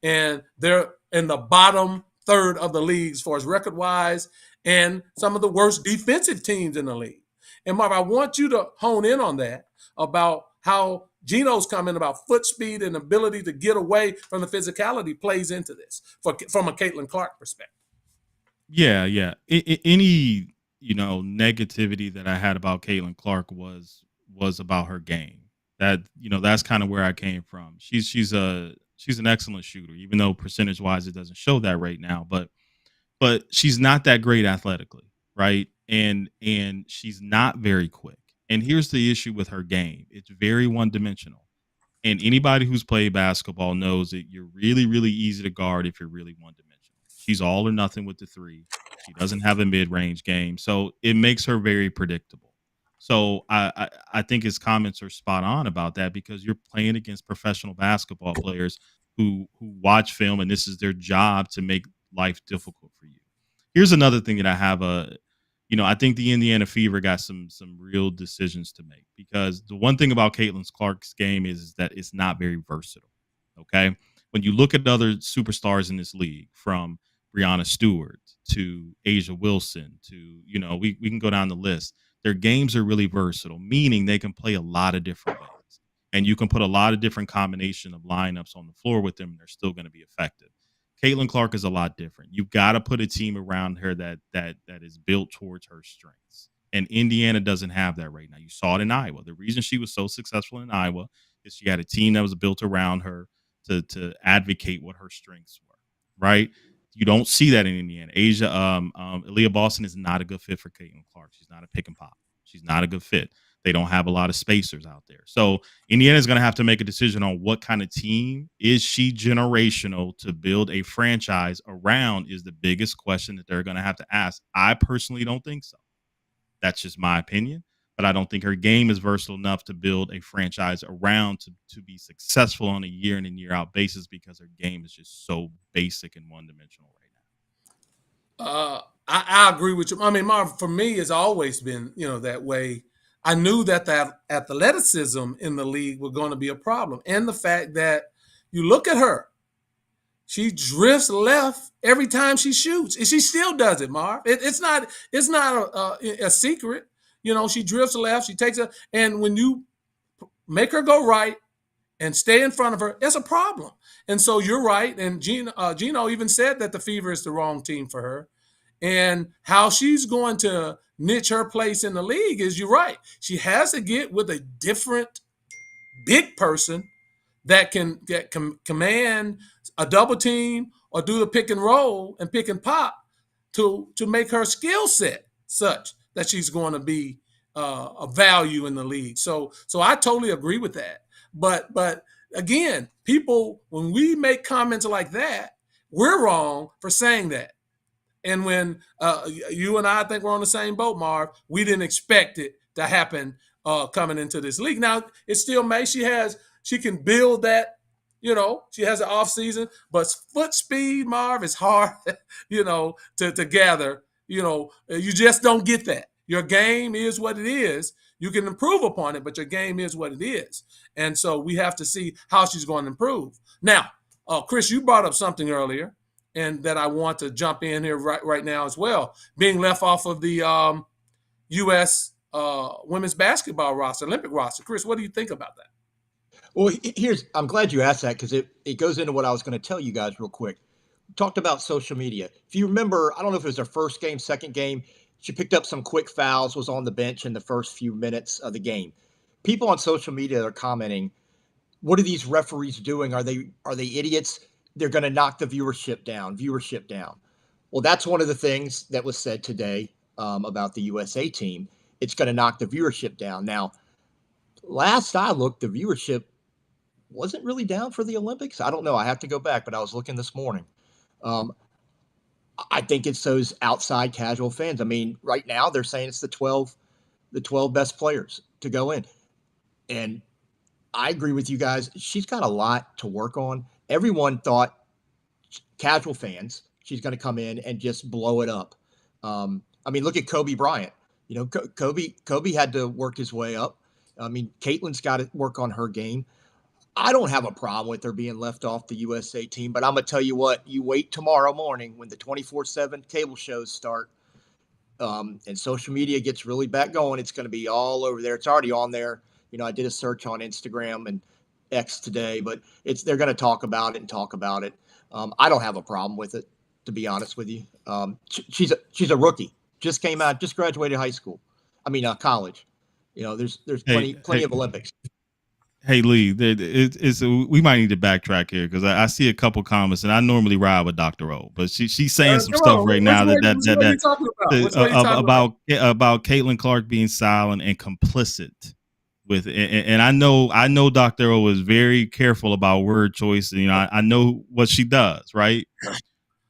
And they're in the bottom third of the league as far as record-wise, and some of the worst defensive teams in the league. And Marv, I want you to hone in on that about how Geno's comment about foot speed and ability to get away from the physicality plays into this from a Caitlyn Clark perspective. Yeah. Any negativity that I had about Caitlyn Clark was about her game. That that's kind of where I came from. She's an excellent shooter, even though percentage wise it doesn't show that right now. But she's not that great athletically, right? And she's not very quick. And here's the issue with her game. It's very one-dimensional. And anybody who's played basketball knows that you're really, really easy to guard if you're really one-dimensional. She's all or nothing with the 3. She doesn't have a mid-range game. So it makes her very predictable. So I think his comments are spot on about that because you're playing against professional basketball players who watch film, and this is their job to make life difficult for you. Here's another thing that I have I think the Indiana Fever got some real decisions to make because the one thing about Caitlyn Clark's game is that it's not very versatile. Okay. When you look at other superstars in this league, from Breanna Stewart to Asia Wilson to, we can go down the list. Their games are really versatile, meaning they can play a lot of different ways. And you can put a lot of different combination of lineups on the floor with them, and they're still going to be effective. Caitlyn Clark is a lot different. You've got to put a team around her that is built towards her strengths. And Indiana doesn't have that right now. You saw it in Iowa. The reason she was so successful in Iowa is she had a team that was built around her to advocate what her strengths were, right? You don't see that in Indiana. Aaliyah Boston is not a good fit for Caitlyn Clark. She's not a pick and pop. She's not a good fit. They don't have a lot of spacers out there. So Indiana's going to have to make a decision on what kind of team. Is she generational to build a franchise around is the biggest question that they're going to have to ask. I personally don't think so. That's just my opinion. But I don't think her game is versatile enough to build a franchise around to be successful on a year in and year out basis, because her game is just so basic and one dimensional right now. I agree with you. I mean, Marv, for me, it's always been, that way. I knew that the athleticism in the league was going to be a problem. And the fact that you look at her, she drifts left every time she shoots. And she still does it, Marv. It's not a secret. She drifts left, she takes it. And when you make her go right and stay in front of her, it's a problem. And so you're right. And Geno even said that the Fever is the wrong team for her. And how she's going to niche her place in the league is, you're right. She has to get with a different big person that can command a double team or do the pick and roll and pick and pop to make her skill set such that she's going to be a value in the league. So I totally agree with that. But again, people, when we make comments like that, we're wrong for saying that. And when you and I think we're on the same boat, Marv, we didn't expect it to happen coming into this league. Now, it still may. She can build that, she has an off season, but foot speed, Marv, is hard, to gather. You just don't get that. Your game is what it is. You can improve upon it, but your game is what it is. And so we have to see how she's going to improve. Now, Chris, you brought up something earlier, and that I want to jump in here right now as well. Being left off of the U.S. Women's basketball roster, Olympic roster. Chris, what do you think about that? Well, I'm glad you asked that, because it goes into what I was going to tell you guys real quick. We talked about social media. If you remember, I don't know if it was her first game, second game, she picked up some quick fouls, was on the bench in the first few minutes of the game. People on social media are commenting, what are these referees doing? Are they idiots? They're going to knock the viewership down. Well, that's one of the things that was said today about the USA team. It's going to knock the viewership down. Now, last I looked, the viewership wasn't really down for the Olympics. I don't know. I have to go back, but I was looking this morning. I think it's those outside casual fans. I mean, right now they're saying it's the 12 best players to go in. And I agree with you guys. She's got a lot to work on. Everyone thought, casual fans, she's going to come in and just blow it up. I mean, look at Kobe Bryant. Kobe had to work his way up. I mean, Caitlyn's got to work on her game. I don't have a problem with her being left off the USA team, but I'm going to tell you what, you wait tomorrow morning when the 24/7 cable shows start and social media gets really back going. It's going to be all over there. It's already on there. I did a search on Instagram and X today, but they're going to talk about it. I don't have a problem with it, to be honest with you. She's a rookie, just came out, just graduated high school. I mean, college. There's plenty of Olympics. Hey Lee, we might need to backtrack here, because I see a couple comments, and I normally ride with Dr. O, but she's saying some stuff right now about Caitlyn Clark being silent and complicit with, and I know Dr. O is very careful about word choice. I know what she does, right?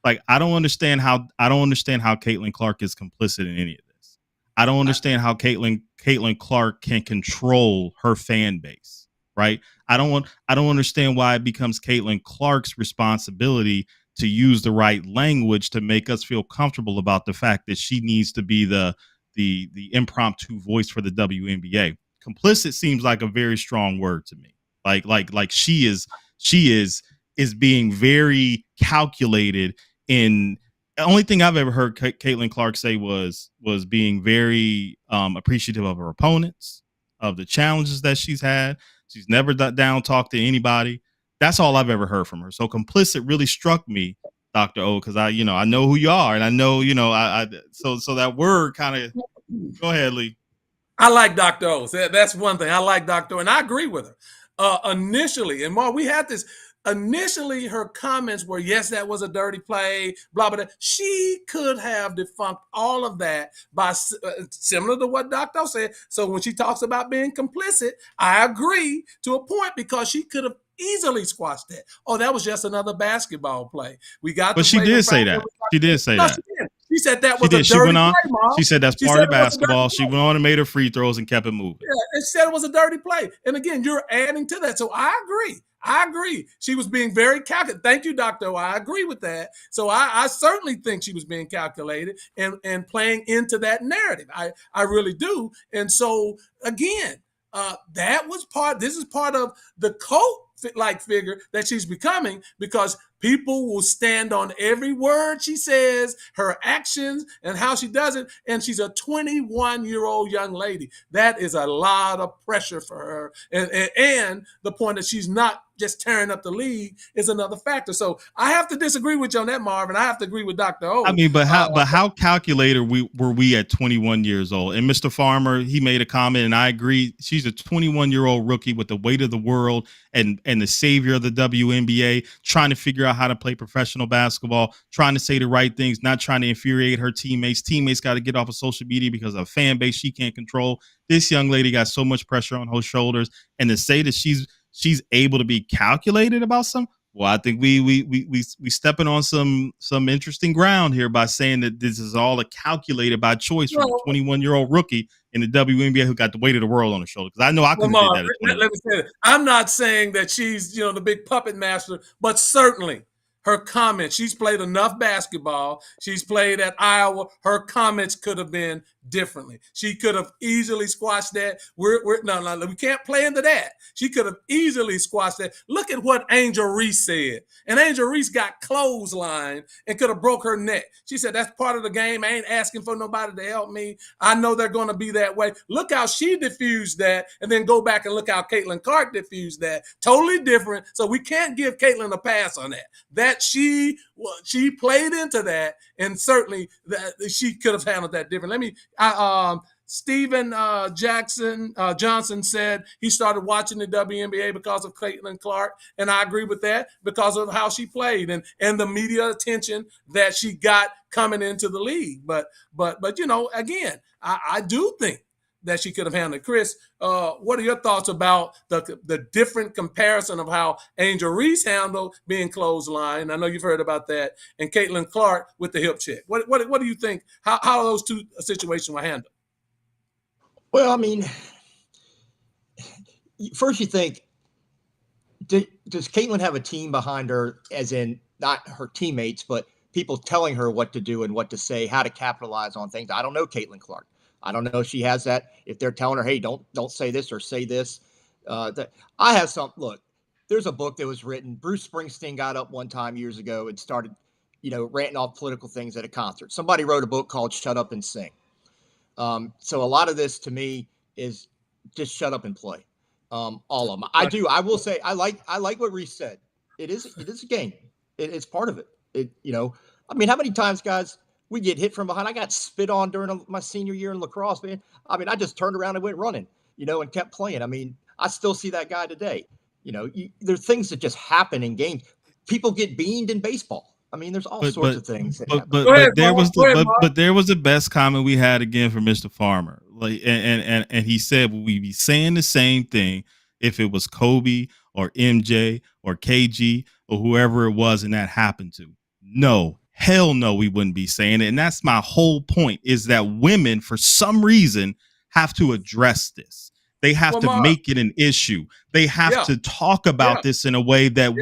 Like, I don't understand how Caitlyn Clark is complicit in any of this. I don't understand how Caitlyn Clark can control her fan base. Right. I don't understand why it becomes Caitlyn Clark's responsibility to use the right language to make us feel comfortable about the fact that she needs to be the impromptu voice for the WNBA. Complicit seems like a very strong word to me. Like she is being very calculated in. The only thing I've ever heard Caitlyn Clark say was being very appreciative of her opponents, of the challenges that she's had. She's never down talk to anybody. That's all I've ever heard from her. So complicit really struck me, Dr. O, because I know who you are, and I know, so that word kind of. Go ahead, Lee. I like Dr. O. That's one thing. I like Dr. O, and I agree with her. Initially, and Mark, we had this. initially her comments were, yes, that was a dirty play, blah, blah, blah. She could have defunct all of that by similar to what Dr. said. So when she talks about being complicit, I agree to a point, because she could have easily squashed that. Oh, that was just another basketball play. We got. But she did say that. She did say that. She said that was a dirty she went on, play, Mom. She said that's part of basketball. She went on and made her free throws and kept it moving. Yeah, and said it was a dirty play. And again, you're adding to that. So I agree. She was being very calculated. Thank you, Dr. O. I agree with that. So I certainly think she was being calculated and playing into that narrative. I really do. And so again, that was this is part of the cult-like figure that she's becoming, because people will stand on every word she says, her actions, and how she does it. And she's a 21-year-old young lady. That is a lot of pressure for her. And the point that she's not just tearing up the league is another factor. So I have to disagree with you on that, Marvin. I have to agree with Dr. O. I mean, but how calculated were we at 21 years old? And Mr. Farmer, he made a comment, and I agree. She's a 21-year-old rookie with the weight of the world and the savior of the WNBA, trying to figure out how to play professional basketball, trying to say the right things, not trying to infuriate her teammates. Teammates got to get off of social media because of a fan base she can't control. This young lady got so much pressure on her shoulders, and to say that she's able to be calculated about some, well, I think we stepping on some interesting ground here by saying that this is all a calculated by choice from a 21-year-old rookie in the WNBA who got the weight of the world on her shoulder. Because I know I couldn't do that. Let me say that. I'm not saying that she's the big puppet master, but certainly her comments. She's played enough basketball. She's played at Iowa. Her comments could have been differently. She could have easily squashed that. No, we can't play into that. She could have easily squashed that. Look at what Angel Reese said. And Angel Reese got clotheslined and could have broke her neck. She said, that's part of the game. I ain't asking for nobody to help me. I know they're going to be that way. Look how she diffused that, and then go back and look how Caitlyn Clark diffused that. Totally different. So we can't give Caitlyn a pass on that. That she played into that, and certainly that she could have handled that different. Stephen Johnson said he started watching the WNBA because of Caitlyn Clark, and I agree with that, because of how she played and the media attention that she got coming into the league. But again, I do think that she could have handled it. Chris, what are your thoughts about the different comparison of how Angel Reese handled being clotheslined? I know you've heard about that, and Caitlyn Clark with the hip check. What do you think? How those two situations were handled? Well, I mean, first you think, does Caitlyn have a team behind her, as in not her teammates, but people telling her what to do and what to say, how to capitalize on things? I don't know Caitlyn Clark. I don't know if she has that. If they're telling her, hey, don't say this or say this. I have some. Look, there's a book that was written. Bruce Springsteen got up one time years ago and started, ranting off political things at a concert. Somebody wrote a book called Shut Up and Sing. So a lot of this to me is just shut up and play. All of them. I will say I like what Reese said. It is a game. It's part of it. I mean, how many times, guys, we get hit from behind? I got spit on during my senior year in lacrosse, man. I mean, I just turned around and went running, and kept playing. I mean, I still see that guy today. There's things that just happen in games. People get beamed in baseball. I mean, there's all sorts of things that happen. But there was the best comment we had again from Mr. Farmer. And he said, will we be saying the same thing if it was Kobe or MJ or KG or whoever it was and that happened to? No. Hell no, we wouldn't be saying it. And that's my whole point, is that women, for some reason, have to address this. They have to make it an issue. They have to talk about this in a way that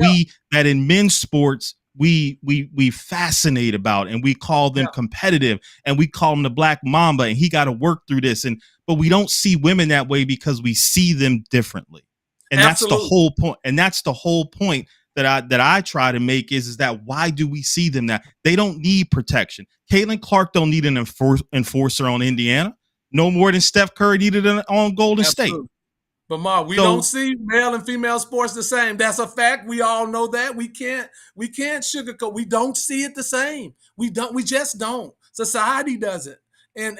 that in men's sports, we fascinate about, and we call them competitive, and we call them the Black Mamba, and he got to work through this. But we don't see women that way because we see them differently. And that's the whole point. And that's the whole point that I try to make is that why do we see them that they don't need protection? Caitlyn Clark don't need an enforcer on Indiana, no more than Steph Curry needed on Golden State. But we don't see male and female sports the same. That's a fact. We all know that. We can't sugarcoat. We don't see it the same. We just don't. Society doesn't. And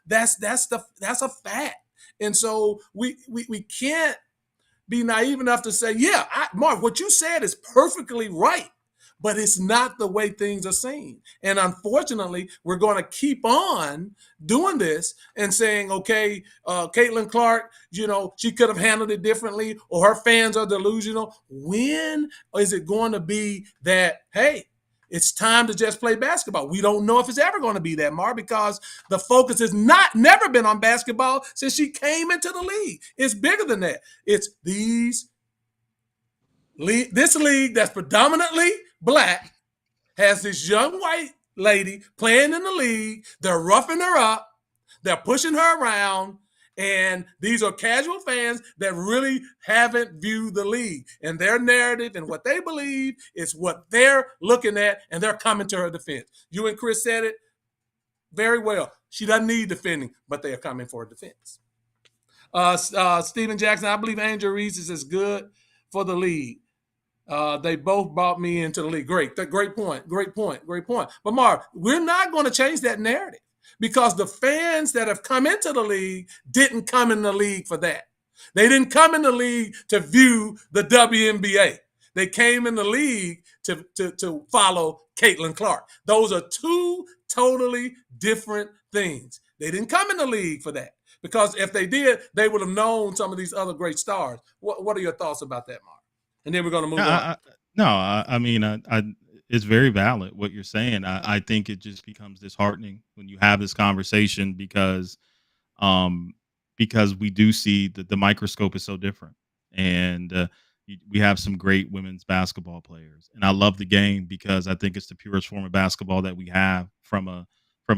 that's a fact. And so we can't be naive enough to say, yeah, Mark, what you said is perfectly right, but it's not the way things are seen. And unfortunately, we're going to keep on doing this and saying, okay, Caitlyn Clark, she could have handled it differently, or her fans are delusional. When is it going to be that, hey, it's time to just play basketball? We don't know if it's ever going to be that, Mar, because the focus has never been on basketball since she came into the league. It's bigger than that. It's this league that's predominantly black has this young white lady playing in the league. They're roughing her up. They're pushing her around. And these are casual fans that really haven't viewed the league. And their narrative and what they believe is what they're looking at, and they're coming to her defense. You and Chris said it very well. She doesn't need defending, but they are coming for a defense. Steven Jackson, I believe Angel Reese is as good for the league. They both brought me into the league. Great point. But Mark, we're not going to change that narrative, because the fans that have come into the league didn't come in the league for that. They didn't come in the league to view the WNBA. They came in the league to follow Caitlyn Clark. Those are two totally different things. They didn't come in the league for that, because if they did, they would have known some of these other great stars. What are your thoughts about that, Mark? And then we're going to move on. I mean, it's very valid what you're saying. I think it just becomes disheartening when you have this conversation, because we do see that the microscope is so different, and we have some great women's basketball players, and I love the game because I think it's the purest form of basketball that we have from a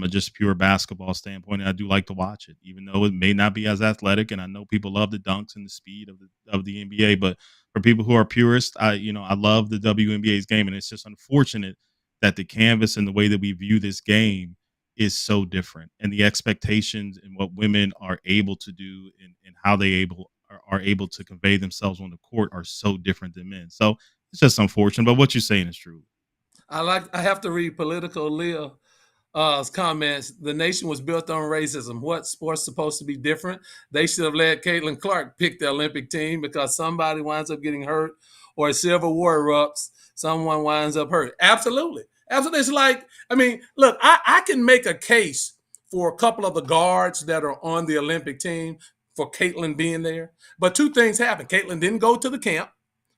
just pure basketball standpoint. And I do like to watch it, even though it may not be as athletic. And I know people love the dunks and the speed of the NBA, but for people who are purists, I love the WNBA's game. And it's just unfortunate that the canvas and the way that we view this game is so different, and the expectations and what women are able to do and how they are able to convey themselves on the court are so different than men. So it's just unfortunate, but what you're saying is true. I have to read Political Leo comments. The nation was built on racism. What sport's supposed to be different? They should have let Caitlyn Clark pick the Olympic team, because somebody winds up getting hurt, or a civil war erupts, someone winds up hurt. Absolutely. It's like, I mean, look, I can make a case for a couple of the guards that are on the Olympic team for Caitlyn being there. But two things happened. Caitlyn didn't go to the camp,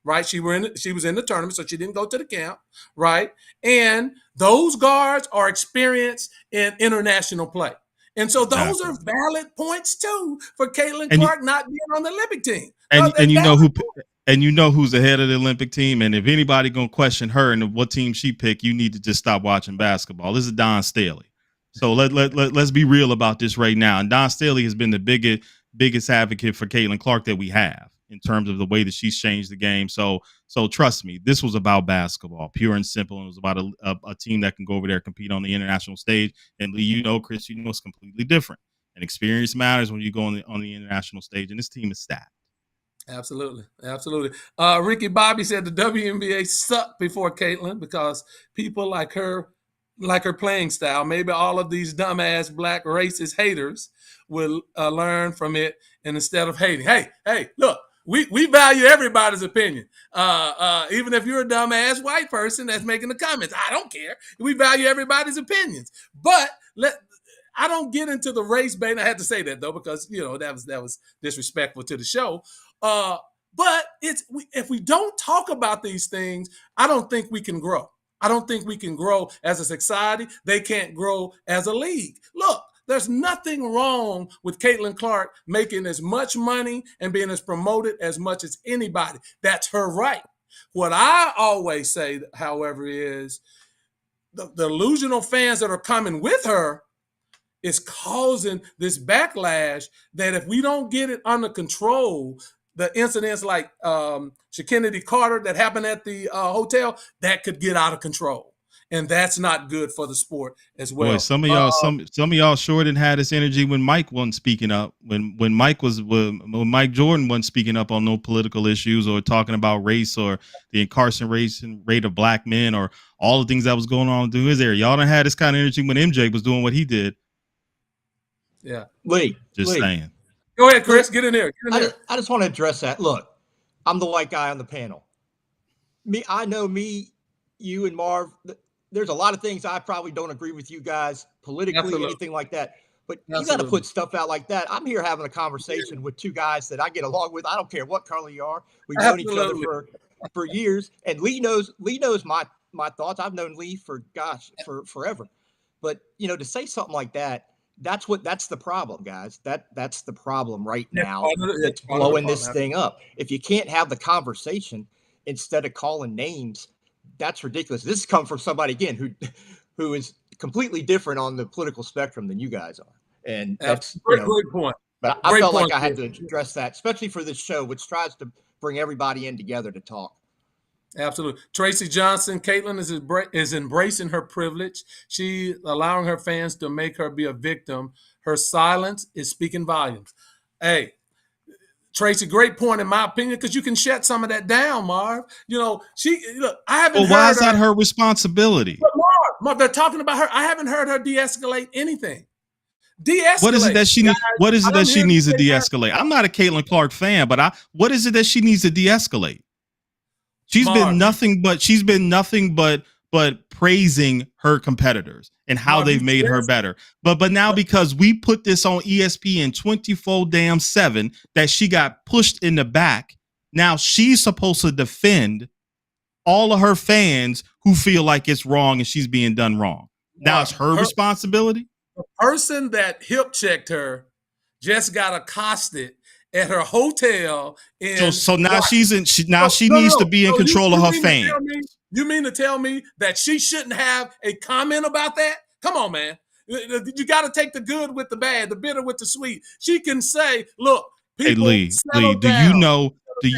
right? She was in the tournament, so she didn't go to the camp, right? And those guards are experienced in international play. And so those are valid points too for Caitlyn Clark not being on the Olympic team. And you know who's ahead of the Olympic team. And if anybody gonna question her and what team she picked, you need to just stop watching basketball. This is Don Staley. So let's be real about this right now. And Don Staley has been the biggest advocate for Caitlyn Clark that we have, in terms of the way that she's changed the game. So trust me, this was about basketball, pure and simple. And it was about a team that can go over there and compete on the international stage. And Lee, Chris, it's completely different. And experience matters when you go on the international stage. And this team is stacked. Absolutely. Ricky Bobby said the WNBA sucked before Caitlyn, because people like her playing style. Maybe all of these dumbass black racist haters will learn from it, and instead of hating, hey, look, we value everybody's opinion. Even if you're a dumbass white person that's making the comments, I don't care. We value everybody's opinions. But I don't get into the race bait. I had to say that though, because that was disrespectful to the show. But if we don't talk about these things, I don't think we can grow. I don't think we can grow as a society. They can't grow as a league. Look, there's nothing wrong with Caitlyn Clark making as much money and being as promoted as much as anybody. That's her right. What I always say, however, is the delusional fans that are coming with her is causing this backlash that if we don't get it under control, the incidents like Cheney Carter that happened at the hotel, that could get out of control. And that's not good for the sport as well. Boy, some of y'all sure didn't have this energy when Mike wasn't speaking up. When Mike Jordan wasn't speaking up on no political issues or talking about race or the incarceration rate of black men or all the things that was going on in his area. Y'all didn't have this kind of energy when MJ was doing what he did. Yeah. Lee, saying. Go ahead, Chris. Get in there. I just want to address that. Look, I'm the white guy on the panel. I know you and Marv, there's a lot of things I probably don't agree with you guys politically, Absolutely. anything like that. But Absolutely. you got to put stuff out like that. I'm here having a conversation with two guys that I get along with. I don't care what color you are. We've known each other for years. And Lee knows my thoughts. I've known Lee for forever. But to say something like that, that's the problem, guys. That's the problem right now that's blowing this thing up. If you can't have the conversation instead of calling names, that's ridiculous. This has come from somebody, again, who is completely different on the political spectrum than you guys are. And that's great point. But I felt like I had to address that, especially for this show, which tries to bring everybody in together to talk. Absolutely. Tracy Johnson, Caitlyn is embracing her privilege. She allowing her fans to make her be a victim. Her silence is speaking volumes. Hey, Tracy, great point in my opinion, because you can shut some of that down, Marv. I haven't heard why is that her responsibility? But Marv, they're talking about her. I haven't heard her de-escalate anything. De-escalate. What is it that she needs? What is it that she needs to de-escalate? I'm not a Caitlyn Clark fan, but what is it that she needs to de-escalate? She's been nothing but praising her competitors and how they've made her better. But now, because we put this on ESPN 24/7 that she got pushed in the back, now she's supposed to defend all of her fans who feel like it's wrong and she's being done wrong. Now it's her responsibility. The person that hip checked her just got accosted at her hotel. So now she needs to be in control of her fans. You mean to tell me that she shouldn't have a comment about that? Come on, man. You got to take the good with the bad, the bitter with the sweet. She can say, "Look, people, hey Lee, do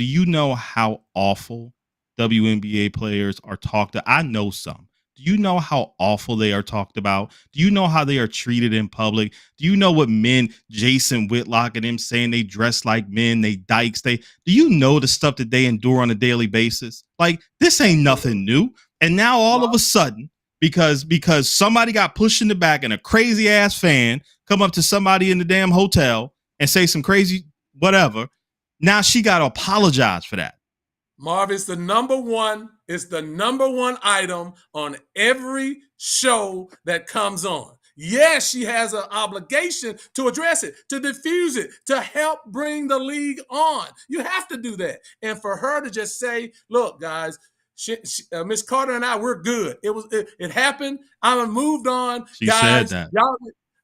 you know how awful WNBA players are talked to? I know some. Do you know how awful they are talked about? Do you know how they are treated in public? Do you know what men, Jason Whitlock and them saying they dress like men, they dykes, do you know the stuff that they endure on a daily basis? Like, this ain't nothing new. And now all of a sudden, because somebody got pushed in the back and a crazy ass fan come up to somebody in the damn hotel and say some crazy whatever, now she got to apologize for that. Marv, it's the number one item on every show that comes on. Yes, she has an obligation to address it, to diffuse it, to help bring the league on. You have to do that. And for her to just say, "Look, guys, Miss Carter and I, we're good. It happened. I'm moved on." She guys, said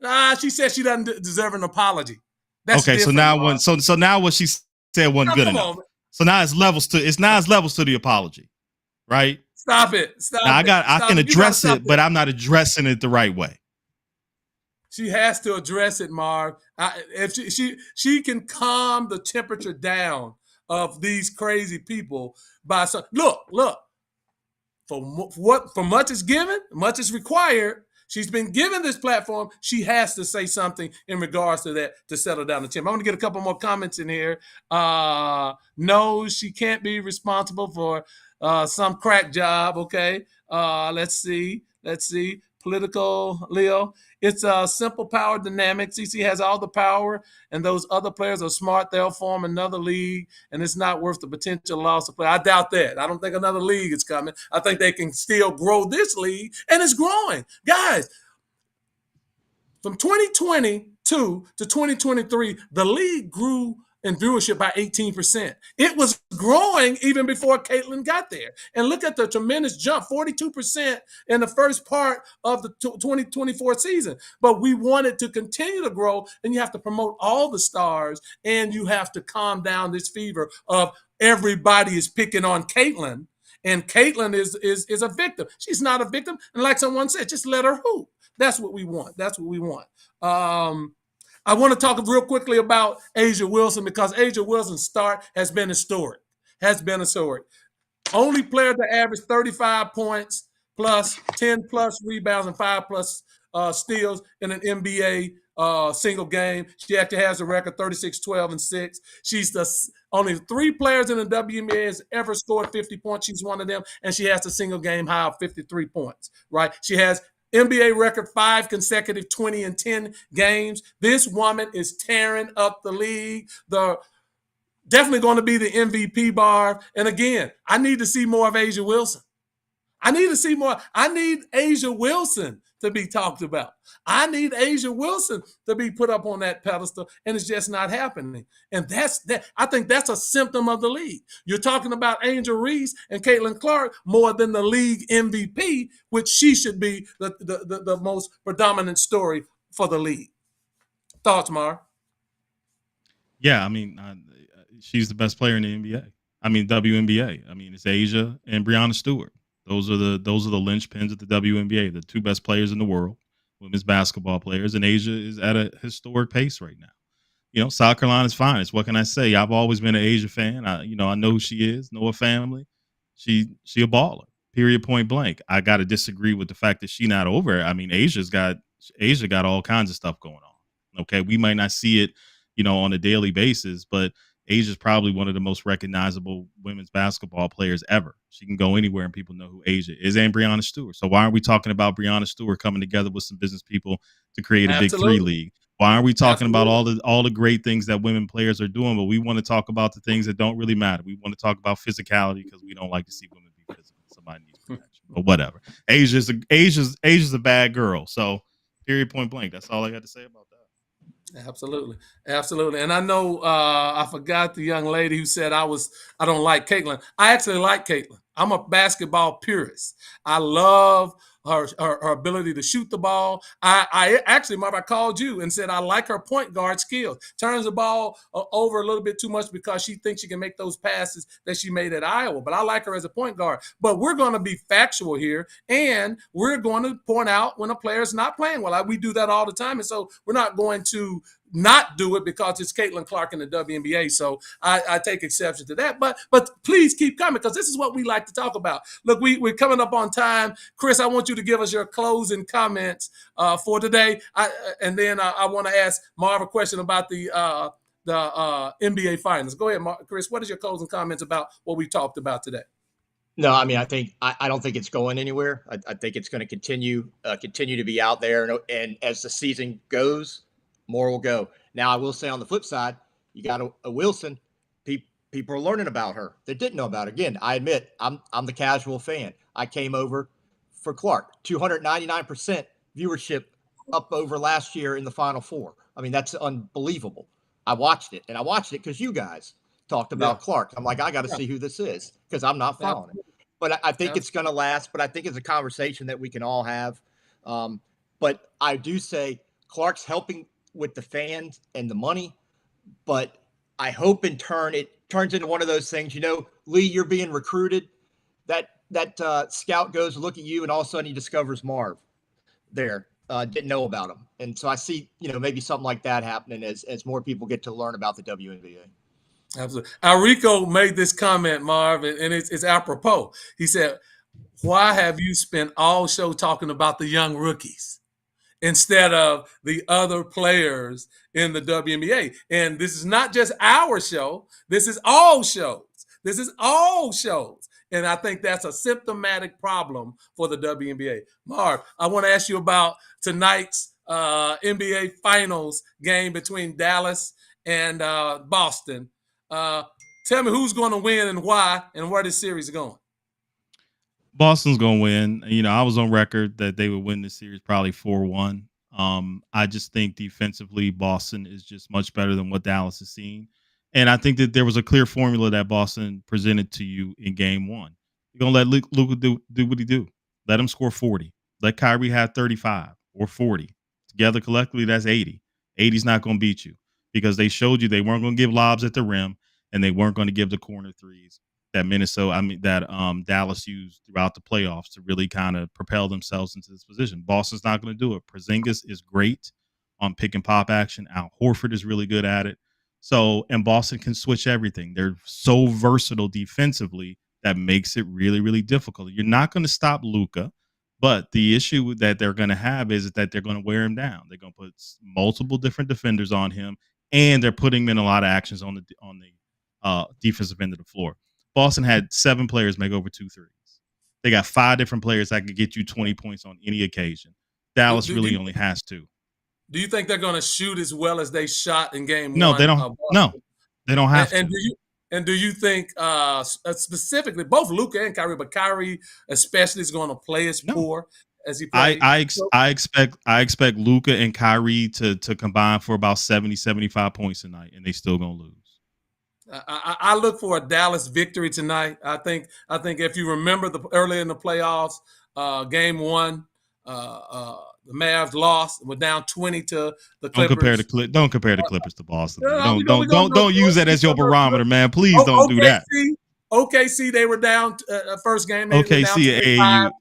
that. She said she doesn't deserve an apology. That's okay. So now what she said wasn't good enough. So now it's levels to the apology, right? Stop it. Now I can address it, but I'm not addressing it the right way. She has to address it, Marv. If she can calm the temperature down of these crazy people by some look. For much is given, much is required. She's been given this platform. She has to say something in regards to that to settle down the temp. I'm going to get a couple more comments in here. No, she can't be responsible for some crack job. Okay. Let's see. Political, Leo. It's a simple power dynamic. CC has all the power, and those other players are smart. They'll form another league, and it's not worth the potential loss of play. I doubt that. I don't think another league is coming. I think they can still grow this league, and it's growing. Guys, from 2022 to 2023, the league grew in viewership by 18%. It was growing even before Caitlyn got there. And look at the tremendous jump, 42% in the first part of the 2024 season. But we want it to continue to grow, and you have to promote all the stars, and you have to calm down this fever of everybody is picking on Caitlyn, and Caitlyn is a victim. She's not a victim. And like someone said, just let her hoop. That's what we want. I want to talk real quickly about A'ja Wilson, because A'ja Wilson's start has been historic. Only player to average 35 points plus 10 plus rebounds and 5 plus steals in an NBA single game. She actually has a record 36, 12, and 6. She's the only 3 players in the WNBA has ever scored 50 points. She's one of them, and she has a single game high of 53 points, right? She has NBA record 5 consecutive 20 and 10 games. This woman is tearing up the league. The Definitely going to be the MVP, Barb. And again, I need to see more of Asia Wilson. I need to see more. I need Asia Wilson to be talked about. I need Asia Wilson to be put up on that pedestal, and it's just not happening. And that's that. I think that's a symptom of the league. You're talking about Angel Reese and Caitlyn Clark more than the league MVP, which she should be the most predominant story for the league. Thoughts, Mar? Yeah, I mean, she's the best player in the NBA. I mean, WNBA. I mean, it's Asia and Breanna Stewart. Those are the linchpins of the WNBA, the two best players in the world, women's basketball players, and Asia is at a historic pace right now. You know, South Carolina's finest. What can I say? I've always been an Asia fan. I know who she is, know her family. She a baller. Period. Point blank. I got to disagree with the fact that she's not over it. I mean, Asia got all kinds of stuff going on. Okay, we might not see it, on a daily basis, but Asia's probably one of the most recognizable women's basketball players ever. She can go anywhere and people know who Asia is, and Breanna Stewart. So why aren't we talking about Breanna Stewart coming together with some business people to create a Big Three league? Why aren't we talking about all the great things that women players are doing? But we want to talk about the things that don't really matter. We want to talk about physicality because we don't like to see women be physical. Somebody needs protection, but whatever. Asia's a bad girl. So period, point blank. That's all I got to say about that. Absolutely. And I know I forgot the young lady who said I don't like Caitlyn. I actually like Caitlyn. I'm a basketball purist. I love her ability to shoot the ball. I actually, Marv, I called you and said I like her point guard skills. Turns the ball over a little bit too much because she thinks she can make those passes that she made at Iowa. But I like her as a point guard. But we're going to be factual here, and we're going to point out when a player's not playing well. We do that all the time, and so we're not going to not do it because it's Caitlyn Clark in the WNBA. So I take exception to that. But please keep coming because this is what we like to talk about. Look, we're coming up on time. Chris, I want you to give us your closing comments for today. And then I want to ask Marv a question about the NBA Finals. Go ahead, Chris. What is your closing comments about what we talked about today? No, I mean, I don't think it's going anywhere. I think it's going to continue to be out there. And as the season goes, more will go. Now, I will say on the flip side, you got a Wilson. People are learning about her. They didn't know about her. Again, I admit, I'm the casual fan. I came over for Clark. 299% viewership up over last year in the Final Four. I mean, that's unbelievable. I watched it, and I watched it because you guys talked about Clark. I'm like, I got to see who this is because I'm not following it. But I think it's going to last. But I think it's a conversation that we can all have. But I do say Clark's helping with the fans and the money, but I hope in turn it turns into one of those things. Lee, you're being recruited. That scout goes to look at you, and all of a sudden he discovers Marv there. Didn't know about him, and so I see maybe something like that happening as more people get to learn about the WNBA. Absolutely. Arike made this comment, Marv, and it's apropos. He said, "Why have you spent all show talking about the young rookies instead of the other players in the WNBA?" And this is not just our show. This is all shows. And I think that's a symptomatic problem for the WNBA. Marv, I want to ask you about tonight's NBA Finals game between Dallas and Boston. Tell me who's going to win and why and where this series is going. Boston's going to win. I was on record that they would win this series probably 4-1. I just think defensively, Boston is just much better than what Dallas has seen. And I think that there was a clear formula that Boston presented to you in game one. You're going to let Luka do what he do. Let him score 40. Let Kyrie have 35 or 40. Together collectively, that's 80. 80's not going to beat you because they showed you they weren't going to give lobs at the rim and they weren't going to give the corner threes that Dallas used throughout the playoffs to really kind of propel themselves into this position. Boston's not going to do it. Porzingis is great on pick and pop action. Al Horford is really good at it. And Boston can switch everything. They're so versatile defensively that makes it really, really difficult. You're not going to stop Luka, but the issue that they're going to have is that they're going to wear him down. They're going to put multiple different defenders on him, and they're putting him in a lot of actions on the defensive end of the floor. Boston had 7 players make over 2 threes. They got 5 different players that could get you 20 points on any occasion. Dallas really only has 2. Do you think they're going to shoot as well as they shot in game one? No, they don't. No, They don't have to. Do you think specifically both Luka and Kyrie, but Kyrie especially is going to play as poor as he played? I expect Luka and Kyrie to combine for about 70, 75 points tonight, and they still gonna lose. I look for a Dallas victory tonight. I think if you remember earlier in the playoffs, game 1, the Mavs lost. We're down 20 to the Clippers. Don't compare the Clippers to Boston. Don't use that as your barometer, man. Please don't do that. OKC, they were down first game. OKC, AAU,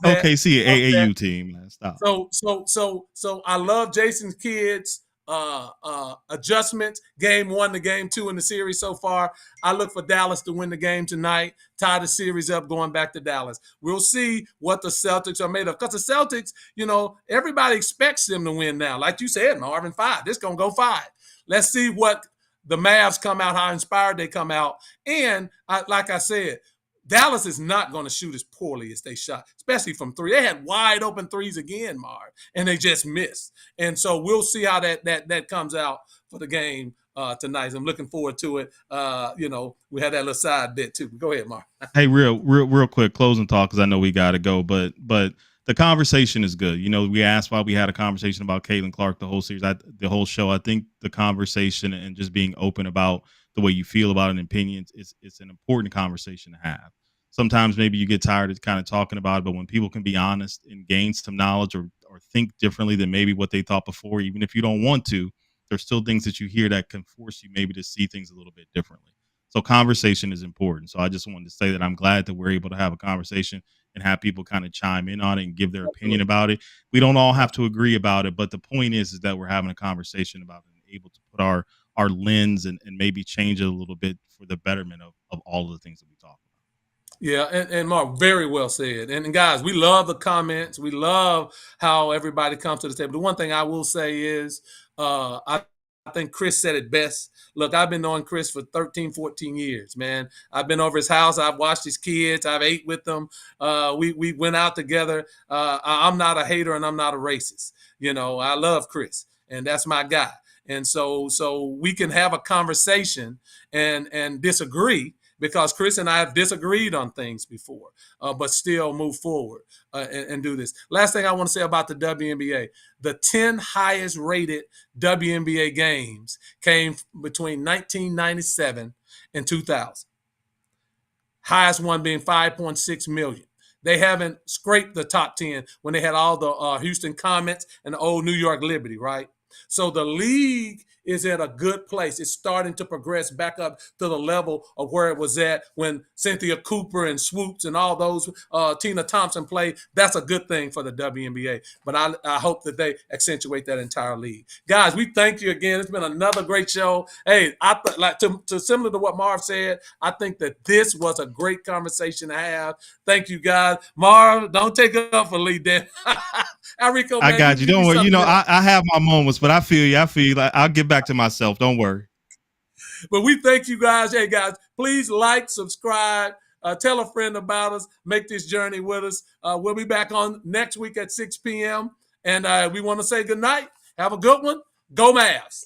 OKC, AAU team. Man, stop. So I love Jason's kids. Adjustments, game 1 to game 2 in the series so far. I look for Dallas to win the game tonight, tie the series up, going back to Dallas. We'll see what the Celtics are made of, because the Celtics, everybody expects them to win now. Like you said, Marvin, 5. This going to go 5. Let's see what the Mavs come out, how inspired they come out. And like I said, Dallas is not going to shoot as poorly as they shot, especially from 3. They had wide open 3s again, Marv, and they just missed. And so we'll see how that comes out for the game tonight. I'm looking forward to it. We had that little side bit too. Go ahead, Marv. Hey, real quick, closing talk, because I know we got to go, but the conversation is good. We asked why we had a conversation about Caitlyn Clark the whole series, the whole show. I think the conversation and just being open about the way you feel about an opinion, it's an important conversation to have. Sometimes maybe you get tired of kind of talking about it, but when people can be honest and gain some knowledge or think differently than maybe what they thought before, even if you don't want to, there's still things that you hear that can force you maybe to see things a little bit differently. So conversation is important. So I just wanted to say that I'm glad that we're able to have a conversation and have people kind of chime in on it and give their opinion about it. We don't all have to agree about it, but the point is that we're having a conversation about it and able to put our lens and maybe change it a little bit for the betterment of all of the things that we talk about. Yeah, and Mark, very well said. And guys, we love the comments. We love how everybody comes to the table. The one thing I will say is I think Chris said it best. Look, I've been knowing Chris for 13, 14 years, man. I've been over his house. I've watched his kids. I've ate with them. We went out together. I'm not a hater and I'm not a racist. I love Chris, and that's my guy. And so we can have a conversation and disagree, because Chris and I have disagreed on things before, but still move forward and do this. Last thing I want to say about the WNBA, the 10 highest rated WNBA games came between 1997 and 2000. Highest one being 5.6 million. They haven't scraped the top 10 when they had all the Houston Comets and the old New York Liberty, right? So the league is at a good place. It's starting to progress back up to the level of where it was at when Cynthia Cooper and Swoops and all those Tina Thompson played. That's a good thing for the WNBA. But I hope that they accentuate that entire league. Guys, we thank you again. It's been another great show. Hey, to similar to what Marv said, I think that this was a great conversation to have. Thank you, guys. Marv, don't take it up for lead then. Arike, I got you. Don't worry. I have my moments, but I feel you. Like I'll get back to myself. Don't worry. But we thank you guys. Hey, guys, please like, subscribe, tell a friend about us, make this journey with us. We'll be back on next week at 6 p.m. And we want to say good night. Have a good one. Go Mavs.